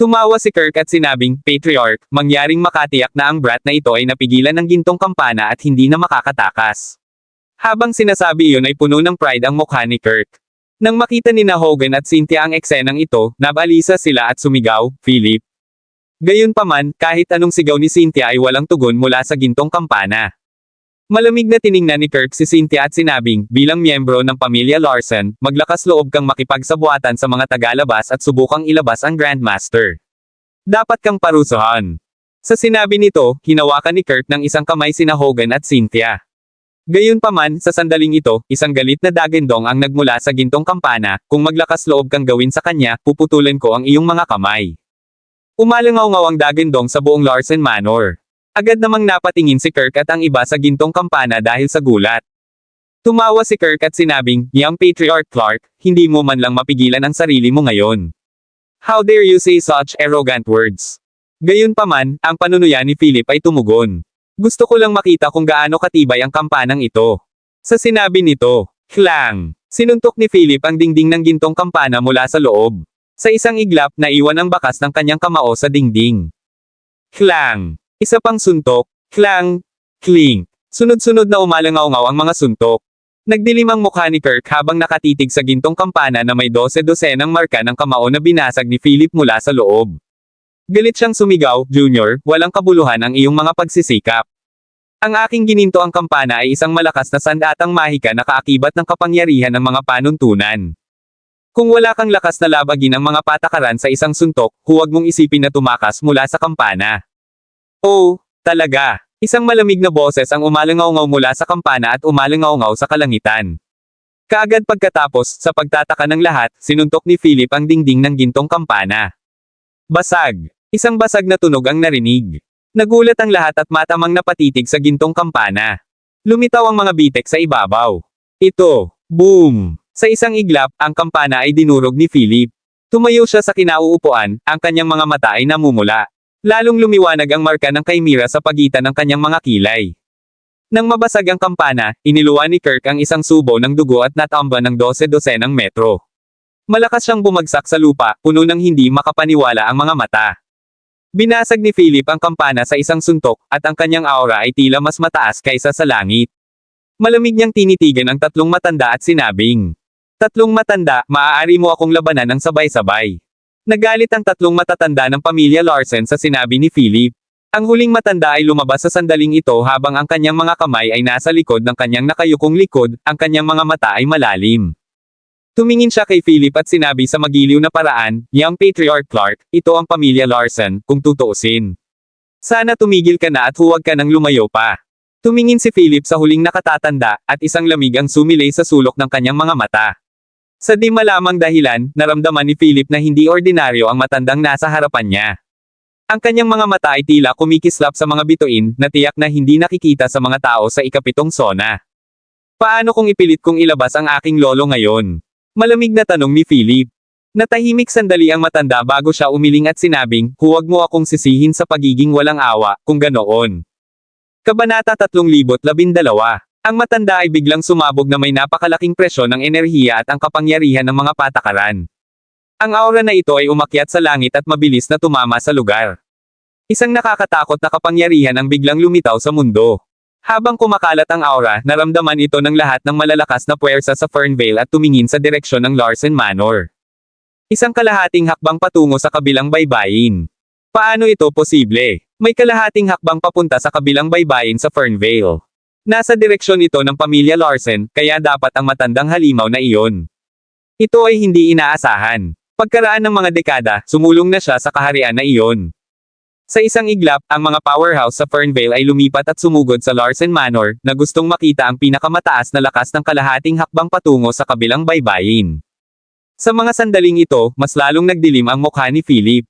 Speaker 2: Tumawa si Kirk at sinabing, Patriarch, mangyaring makatiyak na ang brat na ito ay napigilan ng gintong kampana at hindi na makakatakas. Habang sinasabi iyon ay puno ng pride ang mukha ni Kirk. Nang makita ni Hogan at Cynthia ang eksenang ito, nabalisa sila at sumigaw, Philip. Gayunpaman, kahit anong sigaw ni Cynthia ay walang tugon mula sa gintong kampana. Malamig na tiningnan ni Kirk si Cynthia at sinabing, bilang miyembro ng pamilya Larson, maglakas loob kang makipagsabuatan sa mga tagalabas at subukang ilabas ang Grandmaster. Dapat kang parusahan. Sa sinabi nito, hinawakan ni Kirk ng isang kamay sina Hogan at Cynthia. Gayunpaman, sa sandaling ito, isang galit na dagendong ang nagmula sa gintong kampana, kung maglakas loob kang gawin sa kanya, puputulan ko ang iyong mga kamay. Umalangaw-ngaw ang dagendong sa buong Larson Manor. Agad namang napatingin si Kirk at ang iba sa gintong kampana dahil sa gulat. Tumawa si Kirk at sinabing, Young Patriarch Clark, hindi mo man lang mapigilan ang sarili mo ngayon. How dare you say such arrogant words? Gayunpaman, ang panunuya ni Philip ay tumugon. Gusto ko lang makita kung gaano katibay ang kampanang ito. Sa sinabi nito, Klang! Sinuntok ni Philip ang dingding ng gintong kampana mula sa loob. Sa isang iglap, naiwan ang bakas ng kanyang kamao sa dingding. Klang! Isa pang suntok, klang, kling. Sunod-sunod na umalangaw-ngaw ang mga suntok. Nagdilim ang mukha ni Kirk habang nakatitig sa gintong kampana na may 12-dosenang marka ng kamao na binasag ni Philip mula sa loob. Galit siyang sumigaw, Junior, walang kabuluhan ang iyong mga pagsisikap. Ang aking gininto ang kampana ay isang malakas na sandatang mahika na kaakibat ng kapangyarihan ng mga panuntunan. Kung wala kang lakas na labagin ang mga patakaran sa isang suntok, huwag mong isipin na tumakas mula sa kampana. Oh, talaga. Isang malamig na boses ang umalangaw-ngaw mula sa kampana at umalangaw-ngaw sa kalangitan. Kaagad pagkatapos, sa pagtataka ng lahat, sinuntok ni Philip ang dingding ng gintong kampana. Basag. Isang basag na tunog ang narinig. Nagulat ang lahat at matamang napatitig sa gintong kampana. Lumitaw ang mga bitek sa ibabaw. Ito. Boom! Sa isang iglap, ang kampana ay dinurog ni Philip. Tumayo siya sa kinauupuan, ang kanyang mga mata ay namumula. Lalong lumiwanag ang marka ng Chimera sa pagitan ng kanyang mga kilay. Nang mabasag ang kampana, iniluwa ni Kirk ang isang subo ng dugo at natamba ng 12-dosenang metro. Malakas siyang bumagsak sa lupa, puno ng hindi makapaniwala ang mga mata. Binasag ni Philip ang kampana sa isang suntok, at ang kanyang aura ay tila mas mataas kaysa sa langit. Malamig niyang tinitigan ang 3 matanda at sinabing, 3 matanda, maaari mo akong labanan ng sabay-sabay. Nagalit ang 3 matatanda ng pamilya Larson sa sinabi ni Philip. Ang huling matanda ay lumabas sa sandaling ito habang ang kanyang mga kamay ay nasa likod ng kanyang nakayukong likod, ang kanyang mga mata ay malalim. Tumingin siya kay Philip at sinabi sa magiliw na paraan, Young Patriarch Clark, ito ang pamilya Larson, kung tutuusin. Sana tumigil ka na at huwag ka nang lumayo pa. Tumingin si Philip sa huling nakatatanda, at isang lamig ang sumilay sa sulok ng kanyang mga mata. Sa di malamang dahilan, naramdaman ni Philip na hindi ordinaryo ang matandang nasa harapan niya. Ang kanyang mga mata ay tila kumikislap sa mga bituin, na tiyak na hindi nakikita sa mga tao sa ika-7 sona. Paano kung ipilit kong ilabas ang aking lolo ngayon? Malamig na tanong ni Philip. Natahimik sandali ang matanda bago siya umiling at sinabing, huwag mo akong sisihin sa pagiging walang awa, kung ganoon. Kabanata 312. Ang matanda ay biglang sumabog na may napakalaking presyon ng enerhiya at ang kapangyarihan ng mga patakaran. Ang aura na ito ay umakyat sa langit at mabilis na tumama sa lugar. Isang nakakatakot na kapangyarihan ang biglang lumitaw sa mundo. Habang kumakalat ang aura, naramdaman ito ng lahat ng malalakas na puwersa sa Fernvale at tumingin sa direksyon ng Larsen Manor. Isang kalahating hakbang patungo sa kabilang baybayin. Paano ito posible? May kalahating hakbang papunta sa kabilang baybayin sa Fernvale. Nasa direksyon ito ng pamilya Larsen, kaya dapat ang matandang halimaw na iyon. Ito ay hindi inaasahan. Pagkaraan ng mga dekada, sumulong na siya sa kaharian na iyon. Sa isang iglap, ang mga powerhouse sa Fernvale ay lumipat at sumugod sa Larsen Manor, na gustong makita ang pinakamataas na lakas ng kalahating hakbang patungo sa kabilang baybayin. Sa mga sandaling ito, mas lalong nagdilim ang mukha ni Philip.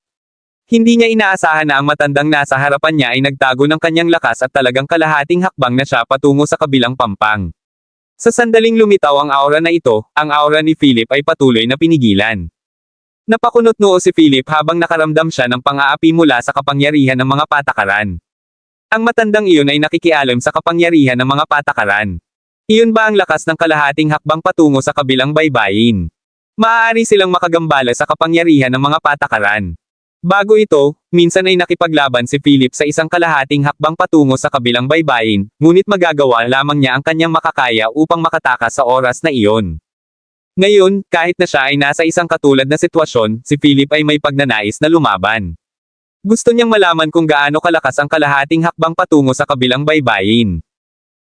Speaker 2: Hindi niya inaasahan na ang matandang nasa harapan niya ay nagtago ng kanyang lakas at talagang kalahating hakbang na siya patungo sa kabilang pampang. Sa sandaling lumitaw ang aura na ito, ang aura ni Philip ay patuloy na pinigilan. Napakunot noo si Philip habang nakaramdam siya ng pang-aapi mula sa kapangyarihan ng mga patakaran. Ang matandang iyon ay nakikialam sa kapangyarihan ng mga patakaran. Iyon ba ang lakas ng kalahating hakbang patungo sa kabilang baybayin? Maaari silang makagambala sa kapangyarihan ng mga patakaran. Bago ito, minsan ay nakipaglaban si Philip sa isang kalahating hakbang patungo sa kabilang baybayin, ngunit magagawa lamang niya ang kanyang makakaya upang makatakas sa oras na iyon. Ngayon, kahit na siya ay nasa isang katulad na sitwasyon, si Philip ay may pagnanais na lumaban. Gusto niyang malaman kung gaano kalakas ang kalahating hakbang patungo sa kabilang baybayin.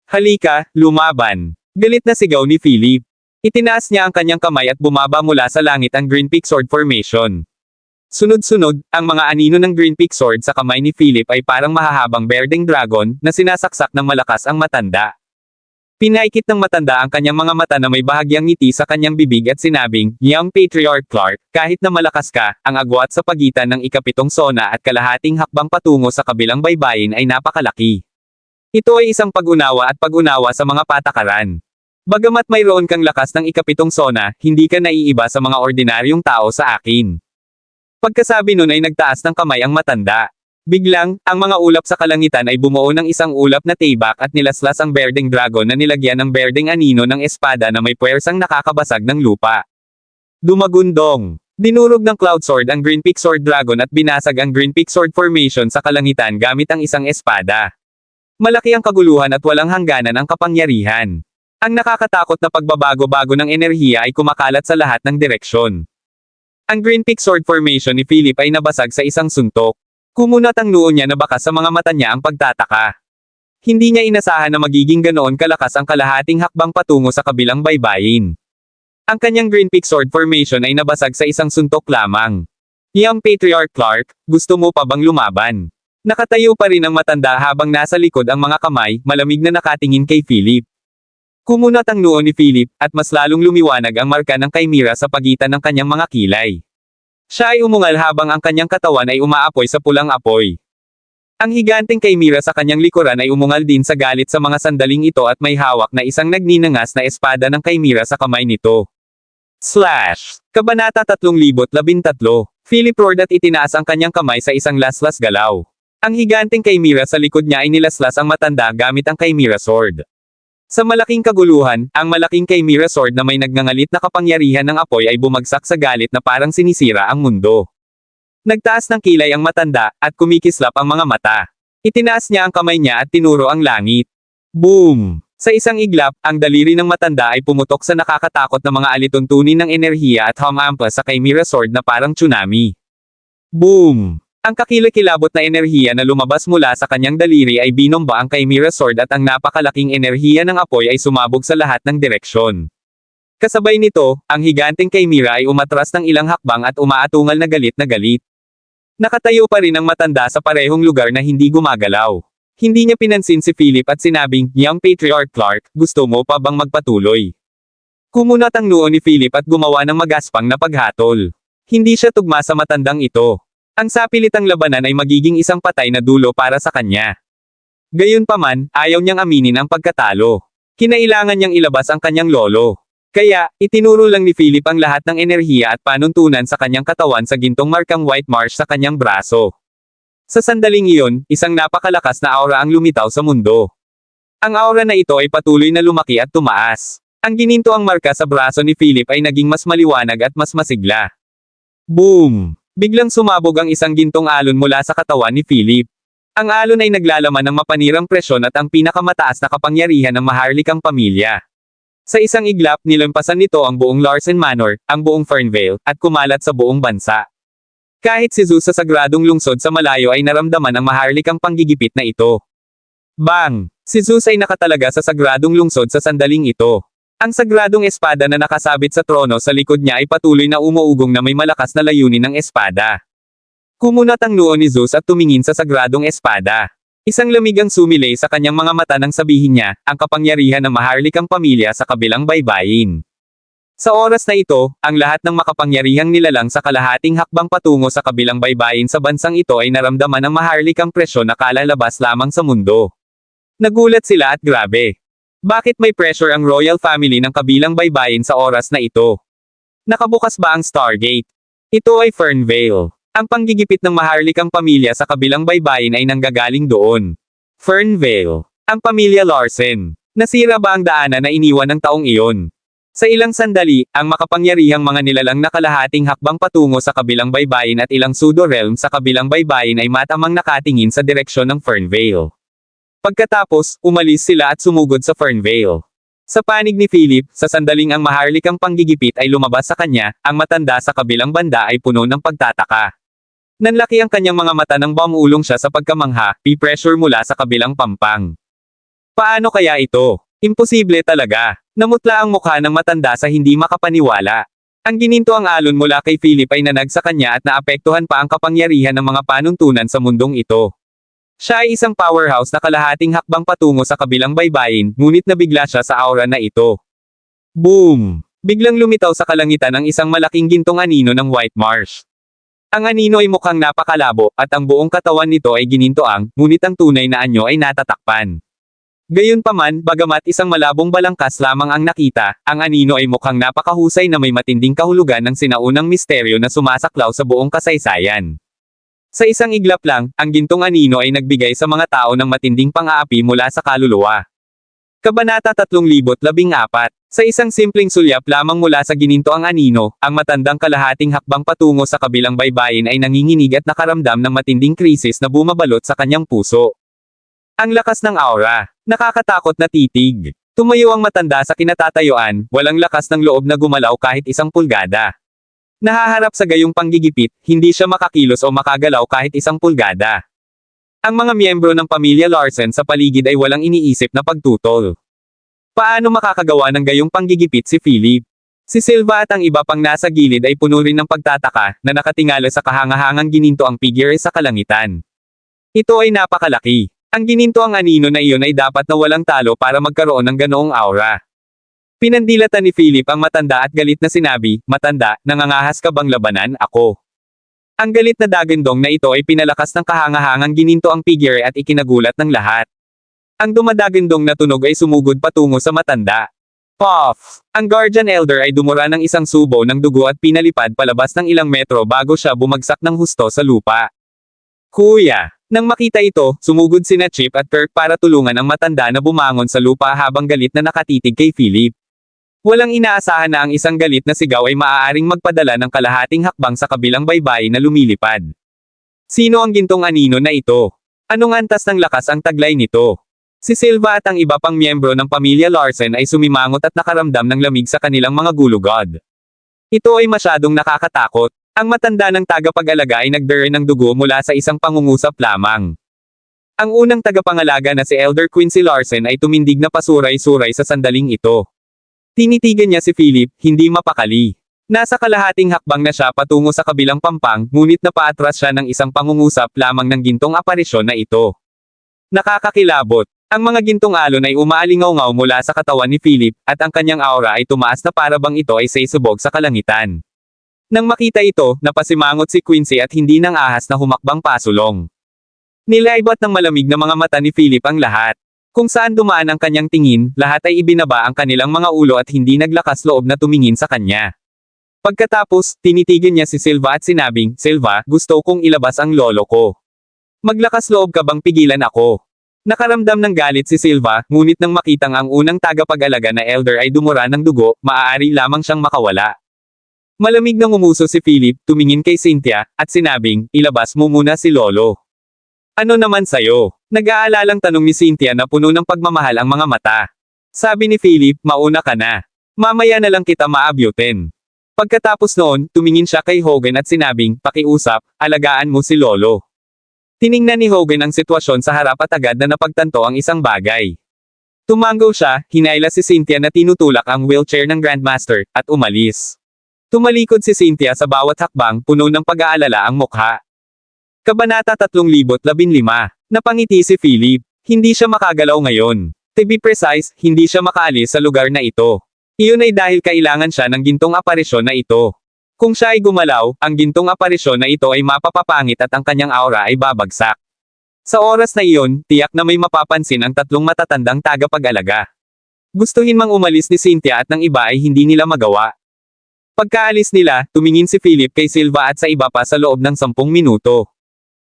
Speaker 2: Halika, lumaban! Galit na sigaw ni Philip. Itinaas niya ang kanyang kamay at bumaba mula sa langit ang Green Peak Sword Formation. Sunod-sunod, ang mga anino ng Green Peak Sword sa kamay ni Philip ay parang mahahabang berdeng dragon na sinasaksak ng malakas ang matanda. Pinaikit ng matanda ang kanyang mga mata na may bahagyang ngiti sa kanyang bibig at sinabing, "Young Patriarch Clark, kahit na malakas ka, ang agwat sa pagitan ng ikapitong sona at kalahating hakbang patungo sa kabilang baybayin ay napakalaki. Ito ay isang pag-unawa at pag-unawa sa mga patakaran. Bagamat mayroon kang lakas ng ikapitong sona, hindi ka naiiba sa mga ordinaryong tao sa akin." Pagkasabi nun ay nagtaas ng kamay ang matanda. Biglang, ang mga ulap sa kalangitan ay bumuo ng isang ulap na taybak at nilaslas ang berdeng dragon na nilagyan ng berdeng anino ng espada na may puwersang nakakabasag ng lupa. Dumagundong. Dinurog ng Cloud Sword ang Green Peak Sword Dragon at binasag ang Green Peak Sword Formation sa kalangitan gamit ang isang espada. Malaki ang kaguluhan at walang hangganan ang kapangyarihan. Ang nakakatakot na pagbabago-bago ng enerhiya ay kumakalat sa lahat ng direksyon. Ang Green Peak Sword Formation ni Philip ay nabasag sa isang suntok. Kumunat ang noo niya na baka sa mga mata niya ang pagtataka. Hindi niya inasahan na magiging ganoon kalakas ang kalahating hakbang patungo sa kabilang baybayin. Ang kanyang Green Peak Sword Formation ay nabasag sa isang suntok lamang. Young Patriarch Clark, gusto mo pa bang lumaban? Nakatayo pa rin ang matanda habang nasa likod ang mga kamay, malamig na nakatingin kay Philip. Kumunat ang noo ni Philip, at mas lalong lumiwanag ang marka ng Chimera sa pagitan ng kanyang mga kilay. Siya ay umungal habang ang kanyang katawan ay umaapoy sa pulang apoy. Ang higanteng Chimera sa kanyang likuran ay umungal din sa galit sa mga sandaling ito at may hawak na isang nagninangas na espada ng Chimera sa kamay nito. Slash! Kabanata 3013. Philip roared at itinaas ang kanyang kamay sa isang laslas galaw. Ang higanteng Chimera sa likod niya ay nilaslas ang matanda gamit ang Chimera Sword. Sa malaking kaguluhan, ang malaking Chimera Sword na may nagngangalit na kapangyarihan ng apoy ay bumagsak sa galit na parang sinisira ang mundo. Nagtaas ng kilay ang matanda, at kumikislap ang mga mata. Itinaas niya ang kamay niya at tinuro ang langit. Boom! Sa isang iglap, ang daliri ng matanda ay pumutok sa nakakatakot na mga alituntunin ng enerhiya at humampa sa Chimera Sword na parang tsunami. Boom! Ang kakilakilabot na enerhiya na lumabas mula sa kanyang daliri ay binomba ang Chimera Sword at ang napakalaking enerhiya ng apoy ay sumabog sa lahat ng direksyon. Kasabay nito, ang higanteng Chimera ay umatras ng ilang hakbang at umaatungal na galit na galit. Nakatayo pa rin ang matanda sa parehong lugar na hindi gumagalaw. Hindi niya pinansin si Philip at sinabing, "Young Patriarch Clark, gusto mo pa bang magpatuloy?" Kumunat ang noo ni Philip at gumawa ng magaspang na paghatol. Hindi siya tugma sa matandang ito. Ang sapilitang labanan ay magiging isang patay na dulo para sa kanya. Gayunpaman, ayaw niyang aminin ang pagkatalo. Kinailangan niyang ilabas ang kanyang lolo. Kaya, itinuro lang ni Philip ang lahat ng enerhiya at panuntunan sa kanyang katawan sa gintong markang white marsh sa kanyang braso. Sa sandaling iyon, isang napakalakas na aura ang lumitaw sa mundo. Ang aura na ito ay patuloy na lumaki at tumaas. Ang gininto ang marka sa braso ni Philip ay naging mas maliwanag at mas masigla. Boom! Biglang sumabog ang isang gintong alon mula sa katawan ni Philip. Ang alon ay naglalaman ng mapanirang presyon at ang pinakamataas na kapangyarihan ng maharlikang pamilya. Sa isang iglap, nilampasan nito ang buong Larsen Manor, ang buong Fernvale, at kumalat sa buong bansa. Kahit si Zeus sa sagradong lungsod sa malayo ay naramdaman ang maharlikang panggigipit na ito. Bang! Si Zeus ay nakatalaga sa sagradong lungsod sa sandaling ito. Ang sagradong espada na nakasabit sa trono sa likod niya ay patuloy na umuugong na may malakas na layunin ng espada. Kumunat ang noo ni Zeus at tumingin sa sagradong espada. Isang lamig ang sumilay sa kanyang mga mata nang sabihin niya, ang kapangyarihan ng maharlikang pamilya sa kabilang baybayin. Sa oras na ito, ang lahat ng makapangyarihang nilalang sa kalahating hakbang patungo sa kabilang baybayin sa bansang ito ay naramdaman ang maharlikang presyon na kalalabas lamang sa mundo. Nagulat sila at grabe. Bakit may pressure ang royal family ng kabilang baybayin sa oras na ito? Nakabukas ba ang Stargate? Ito ay Fernvale. Ang panggigipit ng maharlikang pamilya sa kabilang baybayin ay nanggagaling doon. Fernvale. Ang pamilya Larsen. Nasira ba ang daanan na iniwan ng taong iyon? Sa ilang sandali, ang makapangyarihang mga nilalang na kalahating hakbang patungo sa kabilang baybayin at ilang pseudo-realm sa kabilang baybayin ay matamang nakatingin sa direksyon ng Fernvale. Pagkatapos, umalis sila at sumugod sa Fernvale. Sa panig ni Philip, sa sandaling ang maharlikang panggigipit ay lumabas sa kanya, ang matanda sa kabilang banda ay puno ng pagtataka. Nanlaki ang kanyang mga mata nang bumulong siya sa pagkamangha, pressure mula sa kabilang pampang. Paano kaya ito? Imposible talaga. Namutla ang mukha ng matanda sa hindi makapaniwala. Ang gininto ang alon mula kay Philip ay nanag sa kanya at naapektuhan pa ang kapangyarihan ng mga panuntunan sa mundong ito. Siya ay isang powerhouse na kalahating hakbang patungo sa kabilang baybayin, ngunit nabigla siya sa aura na ito. Boom! Biglang lumitaw sa kalangitan ang isang malaking gintong anino ng White Marsh. Ang anino ay mukhang napakalabo, at ang buong katawan nito ay ginintoang, ngunit ang tunay na anyo ay natatakpan. Gayunpaman, bagamat isang malabong balangkas lamang ang nakita, ang anino ay mukhang napakahusay na may matinding kahulugan ng sinaunang misteryo na sumasaklaw sa buong kasaysayan. Sa isang iglap lang, ang gintong anino ay nagbigay sa mga tao ng matinding pang-aapi mula sa kaluluwa. Kabanata 3014. Sa isang simpleng sulyap lamang mula sa gininto ang anino, ang matandang kalahating hakbang patungo sa kabilang baybayin ay nanginginig at nakaramdam ng matinding krisis na bumabalot sa kanyang puso. Ang lakas ng aura. Nakakatakot na titig. Tumayo ang matanda sa kinatatayuan, walang lakas ng loob na gumalaw kahit isang pulgada. Nahaharap sa gayong panggigipit, hindi siya makakilos o makagalaw kahit isang pulgada. Ang mga miyembro ng pamilya Larsen sa paligid ay walang iniisip na pagtutol. Paano makakagawa ng gayong panggigipit si Philip? Si Silva at ang iba pang nasa gilid ay puno rin ng pagtataka, na nakatingala sa kahangahangang gininto ang figure sa kalangitan. Ito ay napakalaki. Ang gininto ang anino na iyon ay dapat na walang talo para magkaroon ng ganoong aura. Pinandilatan ni Philip ang matanda at galit na sinabi, "Matanda, nangangahas ka bang labanan ako?" Ang galit na dagandong na ito ay pinalakas ng kahangahangang gininto ang figure at ikinagulat ng lahat. Ang dumadagandong na tunog ay sumugod patungo sa matanda. Puff! Ang Guardian Elder ay dumura ng isang subo ng dugo at pinalipad palabas ng ilang metro bago siya bumagsak ng husto sa lupa. Kuya! Nang makita ito, sumugod sina Chip at Kirk para tulungan ang matanda na bumangon sa lupa habang galit na nakatitig kay Philip. Walang inaasahan na ang isang galit na sigaw ay maaaring magpadala ng kalahating hakbang sa kabilang baybay na lumilipad. Sino ang gintong anino na ito? Anong antas ng lakas ang taglay nito? Si Silva at ang iba pang miyembro ng pamilya Larsen ay sumimangot at nakaramdam ng lamig sa kanilang mga gulugod. Ito ay masyadong nakakatakot. Ang matanda ng tagapag-alaga ay nagdere ng dugo mula sa isang pangungusap lamang. Ang unang tagapangalaga na si Elder Quincy Larsen ay tumindig na pasuray-suray sa sandaling ito. Tinitigan niya si Philip, hindi mapakali. Nasa kalahating hakbang na siya patungo sa kabilang pampang, ngunit napaatras siya ng isang pangungusap lamang ng gintong aparisyon na ito. Nakakakilabot. Ang mga gintong alon ay umaalingaw-ngaw mula sa katawan ni Philip, at ang kanyang aura ay tumaas na para bang ito ay sesubog sa kalangitan. Nang makita ito, napasimangot si Quincy at hindi nang ahas na humakbang pasulong. Nilaibot ng malamig na mga mata ni Philip ang lahat. Kung saan dumaan ang kanyang tingin, lahat ay ibinaba ang kanilang mga ulo at hindi naglakas loob na tumingin sa kanya. Pagkatapos, tinitigan niya si Silva at sinabing, "Silva, gusto kong ilabas ang lolo ko. Maglakas loob ka bang pigilan ako?" Nakaramdam ng galit si Silva, ngunit nang makitang ang unang tagapag-alaga na elder ay dumura ng dugo, maaari lamang siyang makawala. Malamig na ngumuso si Philip, tumingin kay Cynthia, at sinabing, "Ilabas mo muna si Lolo." Ano naman sa'yo? Nag-aalalang tanong ni Cynthia na puno ng pagmamahal ang mga mata. Sabi ni Philip, mauna ka na. Mamaya na lang kita maabyutin. Pagkatapos noon, tumingin siya kay Hogan at sinabing, pakiusap, alagaan mo si Lolo. Tiningnan ni Hogan ang sitwasyon sa harap at agad na napagtanto ang isang bagay. Tumanggaw siya, hinayla si Cynthia na tinutulak ang wheelchair ng Grandmaster, at umalis. Tumalikod si Cynthia sa bawat hakbang, puno ng pag-aalala ang mukha. Kabanata 3015. Napangiti si Philip. Hindi siya makagalaw ngayon. To be precise, hindi siya makaalis sa lugar na ito. Iyon ay dahil kailangan siya ng gintong aparisyon na ito. Kung siya ay gumalaw, ang gintong aparisyon na ito ay mapapapangit at ang kanyang aura ay babagsak. Sa oras na iyon, tiyak na may mapapansin ang tatlong matatandang tagapag-alaga. Gustuhin mang umalis ni Cynthia at ng iba ay hindi nila magawa. Pagkaalis nila, tumingin si Philip kay Silva at sa iba pa sa loob ng 10 minuto.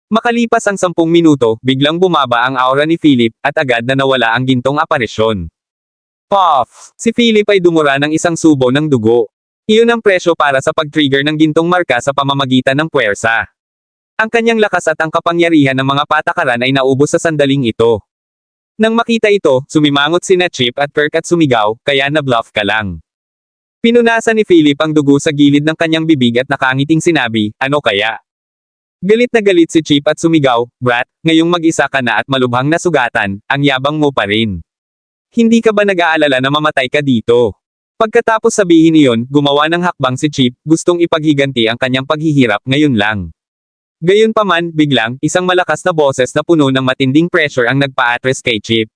Speaker 2: Makalipas ang 10 minuto, biglang bumaba ang aura ni Philip, at agad na nawala ang gintong aparisyon. Puff! Si Philip ay dumura ng isang subo ng dugo. Iyon ang presyo para sa pag-trigger ng gintong marka sa pamamagitan ng puwersa. Ang kanyang lakas at ang kapangyarihan ng mga patakaran ay naubos sa sandaling ito. Nang makita ito, sumimangot sina Chip at Kirk at sumigaw, kaya na-bluff ka lang. Pinunasan ni Philip ang dugo sa gilid ng kanyang bibig at nakangiting sinabi, ano kaya? Galit na galit si Chip at sumigaw, Brat, ngayong mag-isa ka na at malubhang nasugatan, ang yabang mo pa rin. Hindi ka ba nag-aalala na mamatay ka dito? Pagkatapos sabihin iyon, gumawa ng hakbang si Chip, gustong ipaghiganti ang kanyang paghihirap ngayon lang. Gayunpaman, biglang, isang malakas na boses na puno ng matinding pressure ang nagpa-address kay Chip.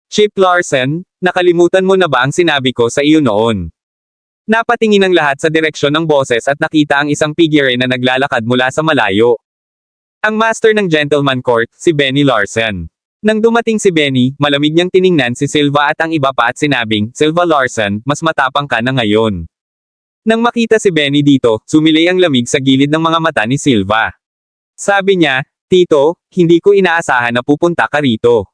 Speaker 2: Chip Larsen, nakalimutan mo na ba ang sinabi ko sa iyo noon? Napatingin ang lahat sa direksyon ng boses at nakita ang isang figure na naglalakad mula sa malayo. Ang master ng Gentleman Court, si Benny Larsen. Nang dumating si Benny, malamig niyang tiningnan si Silva at ang iba pa at sinabing, Silva Larsen, mas matapang ka na ngayon. Nang makita si Benny dito, sumilay ang lamig sa gilid ng mga mata ni Silva. Sabi niya, Tito, hindi ko inaasahan na pupunta ka rito.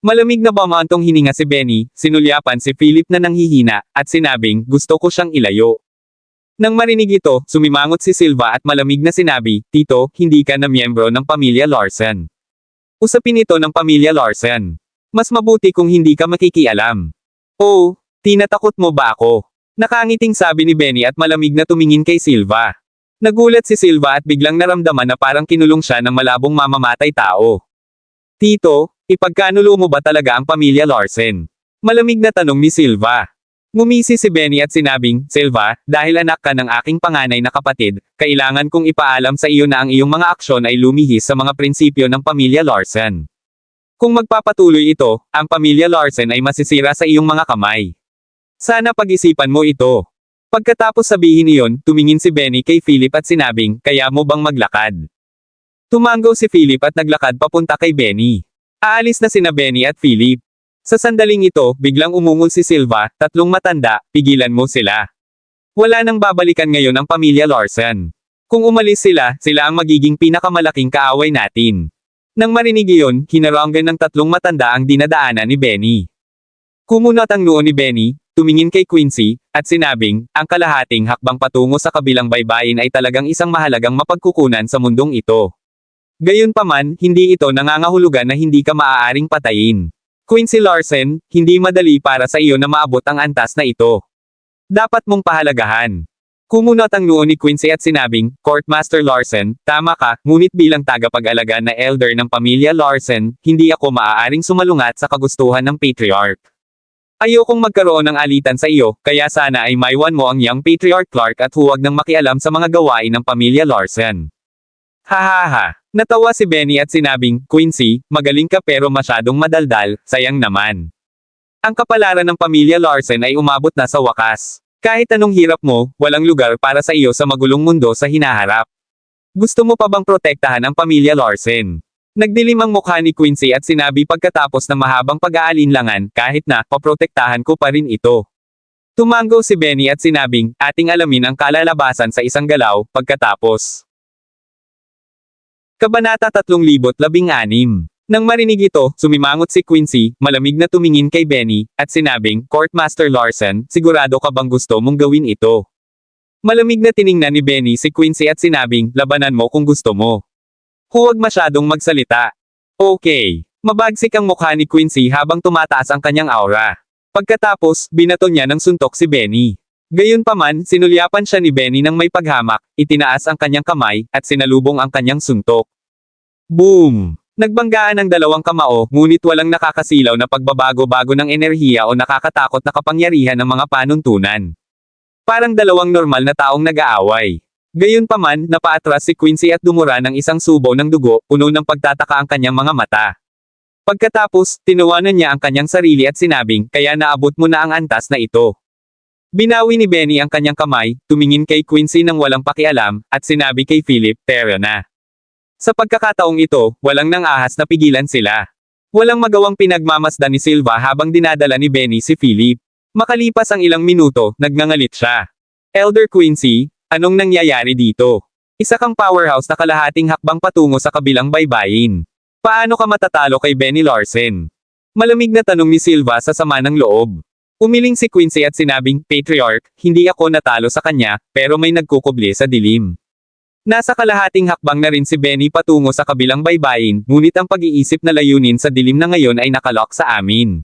Speaker 2: Malamig na bumantong hininga si Benny, sinulyapan si Philip na nanghihina, at sinabing, gusto ko siyang ilayo. Nang marinig ito, sumimangot si Silva at malamig na sinabi, Tito, hindi ka na miyembro ng pamilya Larsen. Usapin ito ng pamilya Larsen. Mas mabuti kung hindi ka makikialam. Oh, tinatakot mo ba ako? Nakangiting sabi ni Benny at malamig na tumingin kay Silva. Nagulat si Silva at biglang naramdaman na parang kinulong siya ng malabong mamamatay tao. Tito, ipagkanulo mo ba talaga ang pamilya Larsen? Malamig na tanong ni Silva. Ngumisi si Benny at sinabing, Silva, dahil anak ka ng aking panganay na kapatid, kailangan kong ipaalam sa iyo na ang iyong mga aksyon ay lumihis sa mga prinsipyo ng pamilya Larsen. Kung magpapatuloy ito, ang pamilya Larsen ay masisira sa iyong mga kamay. Sana pag-isipan mo ito. Pagkatapos sabihin iyon, tumingin si Benny kay Philip at sinabing, kaya mo bang maglakad? Tumanggaw si Philip at naglakad papunta kay Benny. Aalis na sina Benny at Philip. Sa sandaling ito, biglang umungol si Silva, tatlong matanda, pigilan mo sila. Wala nang babalikan ngayon ang pamilya Larsen. Kung umalis sila, sila ang magiging pinakamalaking kaaway natin. Nang marinig iyon, hinaranggan ng tatlong matanda ang dinadaanan ni Benny. Kumunot ang noo ni Benny, tumingin kay Quincy, at sinabing, ang kalahating hakbang patungo sa kabilang baybayin ay talagang isang mahalagang mapagkukunan sa mundong ito. Gayunpaman, hindi ito nangangahulugan na hindi ka maaaring patayin. Quincy Larsen, hindi madali para sa iyo na maabot ang antas na ito. Dapat mong pahalagahan. Kumunot ang noo ni Quincy at sinabing, Courtmaster Larsen, tama ka, ngunit bilang tagapag-alaga na elder ng pamilya Larsen, hindi ako maaaring sumalungat sa kagustuhan ng patriarch. Ayokong magkaroon ng alitan sa iyo, kaya sana ay maiwan mo ang young patriarch Clark at huwag nang makialam sa mga gawain ng pamilya Larsen. Hahaha. Natawa si Benny at sinabing, Quincy, magaling ka pero masyadong madaldal, sayang naman. Ang kapalaran ng pamilya Larsen ay umabot na sa wakas. Kahit anong hirap mo, walang lugar para sa iyo sa magulong mundo sa hinaharap. Gusto mo pa bang protektahan ang pamilya Larsen? Nagdilim ang mukha ni Quincy at sinabi pagkatapos ng mahabang pag-aalinlangan, kahit na, paprotektahan ko pa rin ito. Tumanggo si Benny at sinabing, ating alamin ang kalalabasan sa isang galaw, pagkatapos. Kabanata 3016. Nang marinig ito, sumimangot si Quincy, malamig na tumingin kay Benny, at sinabing, Courtmaster Larsen, sigurado ka bang gusto mong gawin ito? Malamig na tiningnan ni Benny si Quincy at sinabing, labanan mo kung gusto mo. Huwag masyadong magsalita. Okay. Mabagsik ang mukha ni Quincy habang tumataas ang kanyang aura. Pagkatapos, binato niya ng suntok si Benny. Gayunpaman, sinulyapan siya ni Benny ng may paghamak, itinaas ang kanyang kamay, at sinalubong ang kanyang suntok. Boom! Nagbanggaan ang dalawang kamao, ngunit walang nakakasilaw na pagbabago-bago ng enerhiya o nakakatakot na kapangyarihan ng mga panuntunan. Parang dalawang normal na taong nag-aaway. Gayunpaman, napaatras si Quincy at dumura ng isang subo ng dugo, puno ng pagtataka ang kanyang mga mata. Pagkatapos, tinuwanan niya ang kanyang sarili at sinabing, kaya naabot mo na ang antas na ito. Binawi ni Benny ang kanyang kamay, tumingin kay Quincy nang walang pakialam, at sinabi kay Philip, tara na. Sa pagkakataong ito, walang nang ahas na pigilan sila. Walang magawang pinagmamasdan ni Silva habang dinadala ni Benny si Philip. Makalipas ang ilang minuto, nagngangalit siya. Elder Quincy, anong nangyayari dito? Isa kang powerhouse na kalahating hakbang patungo sa kabilang baybayin. Paano ka matatalo kay Benny Larsen? Malamig na tanong ni Silva sa sama ng loob. Umiling si Quincy at sinabing, Patriarch, hindi ako natalo sa kanya, pero may nagkukubli sa dilim. Nasa kalahating hakbang na rin si Benny patungo sa kabilang baybayin, ngunit ang pag-iisip na layunin sa dilim na ngayon ay nakalock sa amin.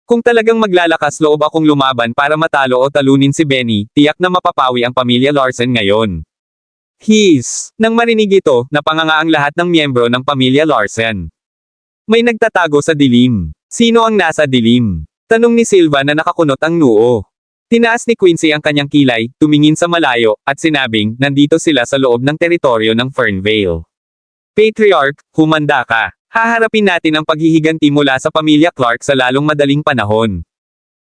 Speaker 2: Kung talagang maglalakas loob akong lumaban para matalo o talunin si Benny, tiyak na mapapawi ang pamilya Larsen ngayon. Nang marinig ito, napanganga ang lahat ng miyembro ng pamilya Larsen. May nagtatago sa dilim. Sino ang nasa dilim? Tanong ni Silva na nakakunot ang noo. Tinaas ni Quincy ang kanyang kilay, tumingin sa malayo, at sinabing, nandito sila sa loob ng teritoryo ng Fernvale. Patriarch, humanda ka. Haharapin natin ang paghihiganti mula sa pamilya Clark sa lalong madaling panahon.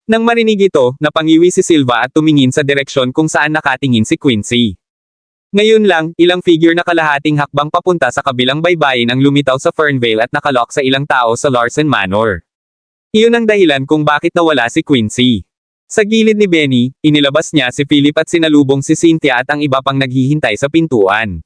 Speaker 2: Nang marinig ito, napangiwi si Silva at tumingin sa direksyon kung saan nakatingin si Quincy. Ngayon lang, ilang figure na kalahating hakbang papunta sa kabilang baybayin ang lumitaw sa Fernvale at nakalock sa ilang tao sa Larsen Manor. Iyon ang dahilan kung bakit nawala si Quincy. Sa gilid ni Benny, inilabas niya si Philip at sinalubong si Cynthia at ang iba pang naghihintay sa pintuan.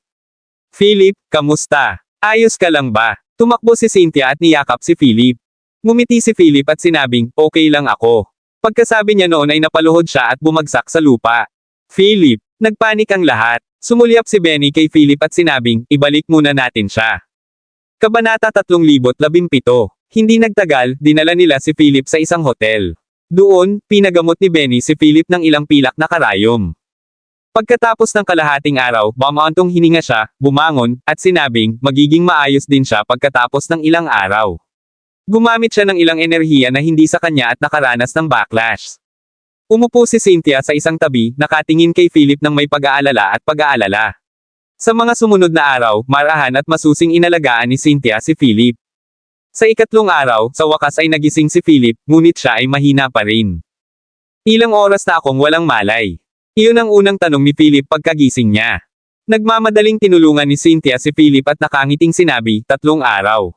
Speaker 2: Philip, kamusta? Ayos ka lang ba? Tumakbo si Cynthia at niyakap si Philip. Ngumiti si Philip at sinabing, okay lang ako. Pagkasabi niya noon ay napaluhod siya at bumagsak sa lupa. Philip, nagpanik ang lahat. Sumulyap si Benny kay Philip at sinabing, ibalik muna natin siya. Kabanata 317. Hindi nagtagal, dinala nila si Philip sa isang hotel. Doon, pinagamot ni Benny si Philip ng ilang pilak na karayom. Pagkatapos ng kalahating araw, bumantong hininga siya, bumangon, at sinabing, magiging maayos din siya pagkatapos ng ilang araw. Gumamit siya ng ilang enerhiya na hindi sa kanya at nakaranas ng backlash. Umupo si Cynthia sa isang tabi, nakatingin kay Philip ng may pag-aalala at pag-aalala. Sa mga sumunod na araw, marahan at masusing inalagaan ni Cynthia si Philip. Sa ikatlong araw, sa wakas ay nagising si Philip, ngunit siya ay mahina pa rin. Ilang oras na akong walang malay. Iyon ang unang tanong ni Philip pagkagising niya. Nagmamadaling tinulungan ni Cynthia si Philip at nakangiting sinabi, 3 araw.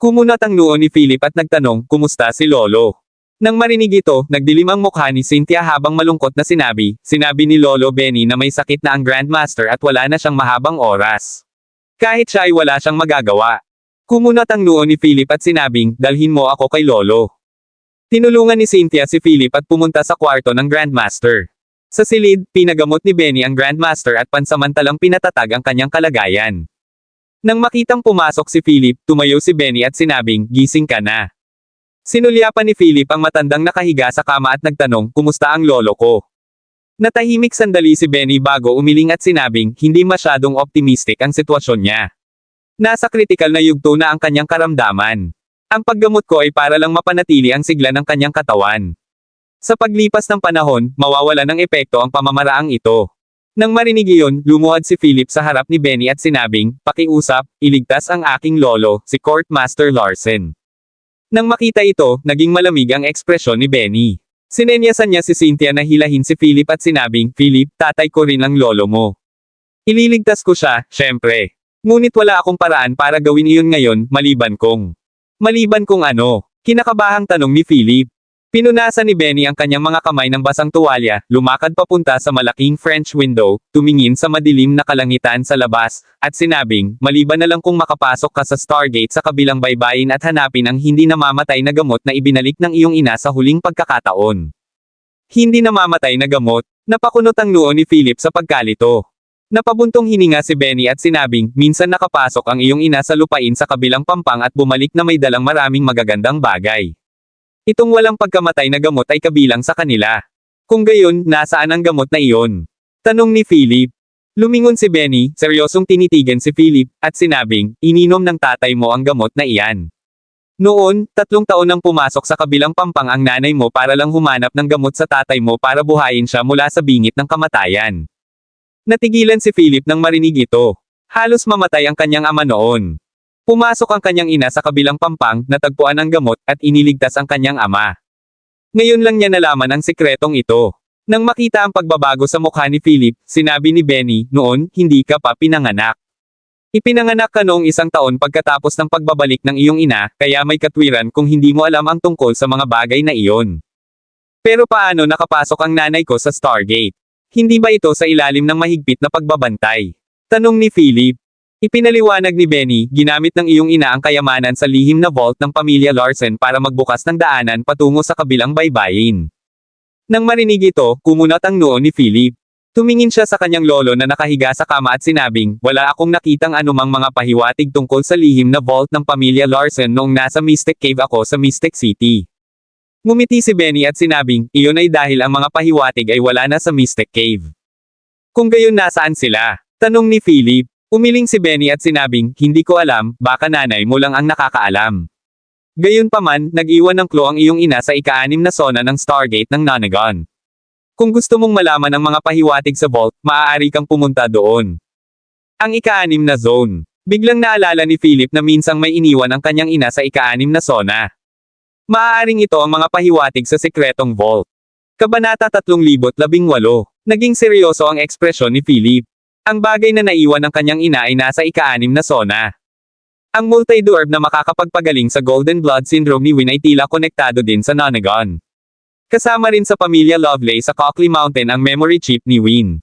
Speaker 2: Kumunat ang noo ni Philip at nagtanong, kumusta si Lolo? Nang marinig ito, nagdilim ang mukha ni Cynthia habang malungkot na sinabi ni Lolo Benny na may sakit na ang Grandmaster at wala na siyang mahabang oras. Kahit siya ay wala siyang magagawa. Kumunat ang noo ni Philip at sinabing, dalhin mo ako kay Lolo. Tinulungan ni Cynthia si Philip at pumunta sa kwarto ng Grandmaster. Sa silid, pinagamot ni Benny ang Grandmaster at pansamantalang pinatatag ang kanyang kalagayan. Nang makitang pumasok si Philip, tumayo si Benny at sinabing, gising ka na. Sinulyapan ni Philip ang matandang nakahiga sa kama at nagtanong, kumusta ang lolo ko? Natahimik sandali si Benny bago umiling at sinabing, hindi masyadong optimistic ang sitwasyon niya. Nasa kritikal na yugto na ang kanyang karamdaman. Ang paggamot ko ay para lang mapanatili ang sigla ng kanyang katawan. Sa paglipas ng panahon, mawawala ng epekto ang pamamaraang ito. Nang marinig iyon, lumuhad si Philip sa harap ni Benny at sinabing, pakiusap, iligtas ang aking lolo, si Court Master Larsen. Nang makita ito, naging malamig ang ekspresyon ni Benny. Sinenyasan niya si Cynthia na hilahin si Philip at sinabing, Philip, tatay ko rin ang lolo mo. Ililigtas ko siya, syempre. Ngunit wala akong paraan para gawin iyon ngayon, maliban kong ano? Kinakabahang tanong ni Philip. Pinunasan ni Benny ang kanyang mga kamay ng basang tuwalya, lumakad papunta sa malaking French window, tumingin sa madilim na kalangitan sa labas, at sinabing, maliban na lang kung makapasok ka sa Stargate sa kabilang baybayin at hanapin ang hindi namamatay na gamot na ibinalik ng iyong ina sa huling pagkakataon. Hindi namamatay na gamot, napakunot ang noo ni Philip sa pagkalito. Napabuntong hininga si Benny at sinabing, minsan nakapasok ang iyong ina sa lupain sa kabilang pampang at bumalik na may dalang maraming magagandang bagay. Itong walang pagkamatay na gamot ay kabilang sa kanila. Kung gayon, nasaan ang gamot na iyon? Tanong ni Philip. Lumingon si Benny, seryosong tinitigan si Philip, at sinabing, ininom ng tatay mo ang gamot na iyan. Noon, 3 taon nang pumasok sa kabilang pampang ang nanay mo para lang humanap ng gamot sa tatay mo para buhayin siya mula sa bingit ng kamatayan. Natigilan si Philip nang marinig ito. Halos mamatay ang kanyang ama noon. Pumasok ang kanyang ina sa kabilang pampang, natagpuan ang gamot, at iniligtas ang kanyang ama. Ngayon lang niya nalaman ang sikretong ito. Nang makita ang pagbabago sa mukha ni Philip, sinabi ni Benny, noon, hindi ka pa pinanganak. Ipinanganak ka noong 1 taon pagkatapos ng pagbabalik ng iyong ina, kaya may katwiran kung hindi mo alam ang tungkol sa mga bagay na iyon. Pero paano nakapasok ang nanay ko sa Stargate? Hindi ba ito sa ilalim ng mahigpit na pagbabantay? Tanong ni Philip. Ipinaliwanag ni Benny, ginamit ng iyong ina ang kayamanan sa lihim na vault ng pamilya Larsen para magbukas ng daanan patungo sa kabilang baybayin. Nang marinig ito, kumunat ang noo ni Philip. Tumingin siya sa kanyang lolo na nakahiga sa kama at sinabing, wala akong nakitang anumang mga pahiwatig tungkol sa lihim na vault ng pamilya Larsen noong nasa Mystic Cave ako sa Mystic City. Ngumiti si Benny at sinabing, iyon ay dahil ang mga pahiwatig ay wala na sa Mystic Cave. Kung gayon nasaan sila? Tanong ni Philip. Umiling si Benny at sinabing, hindi ko alam, baka nanay mo lang ang nakakaalam. Gayunpaman, nag-iwan ng clue ang iyong ina sa ika-6 na zona ng Stargate ng Nonagon. Kung gusto mong malaman ang mga pahiwatig sa vault, maaari kang pumunta doon. Ang ika-6 na zone. Biglang naalala ni Philip na minsang may iniwan ang kanyang ina sa ika-6 na zona. Maaaring ito ang mga pahiwatig sa sekretong vault. Kabanata 3018. Naging seryoso ang ekspresyon ni Philip. Ang bagay na naiwan ng kanyang ina ay nasa ika-6 na zona. Ang multi-orb na makakapagpagaling sa Golden Blood Syndrome ni Win ay tila konektado din sa Nonagon. Kasama rin sa pamilya Lovelace sa Cockley Mountain ang memory chip ni Win.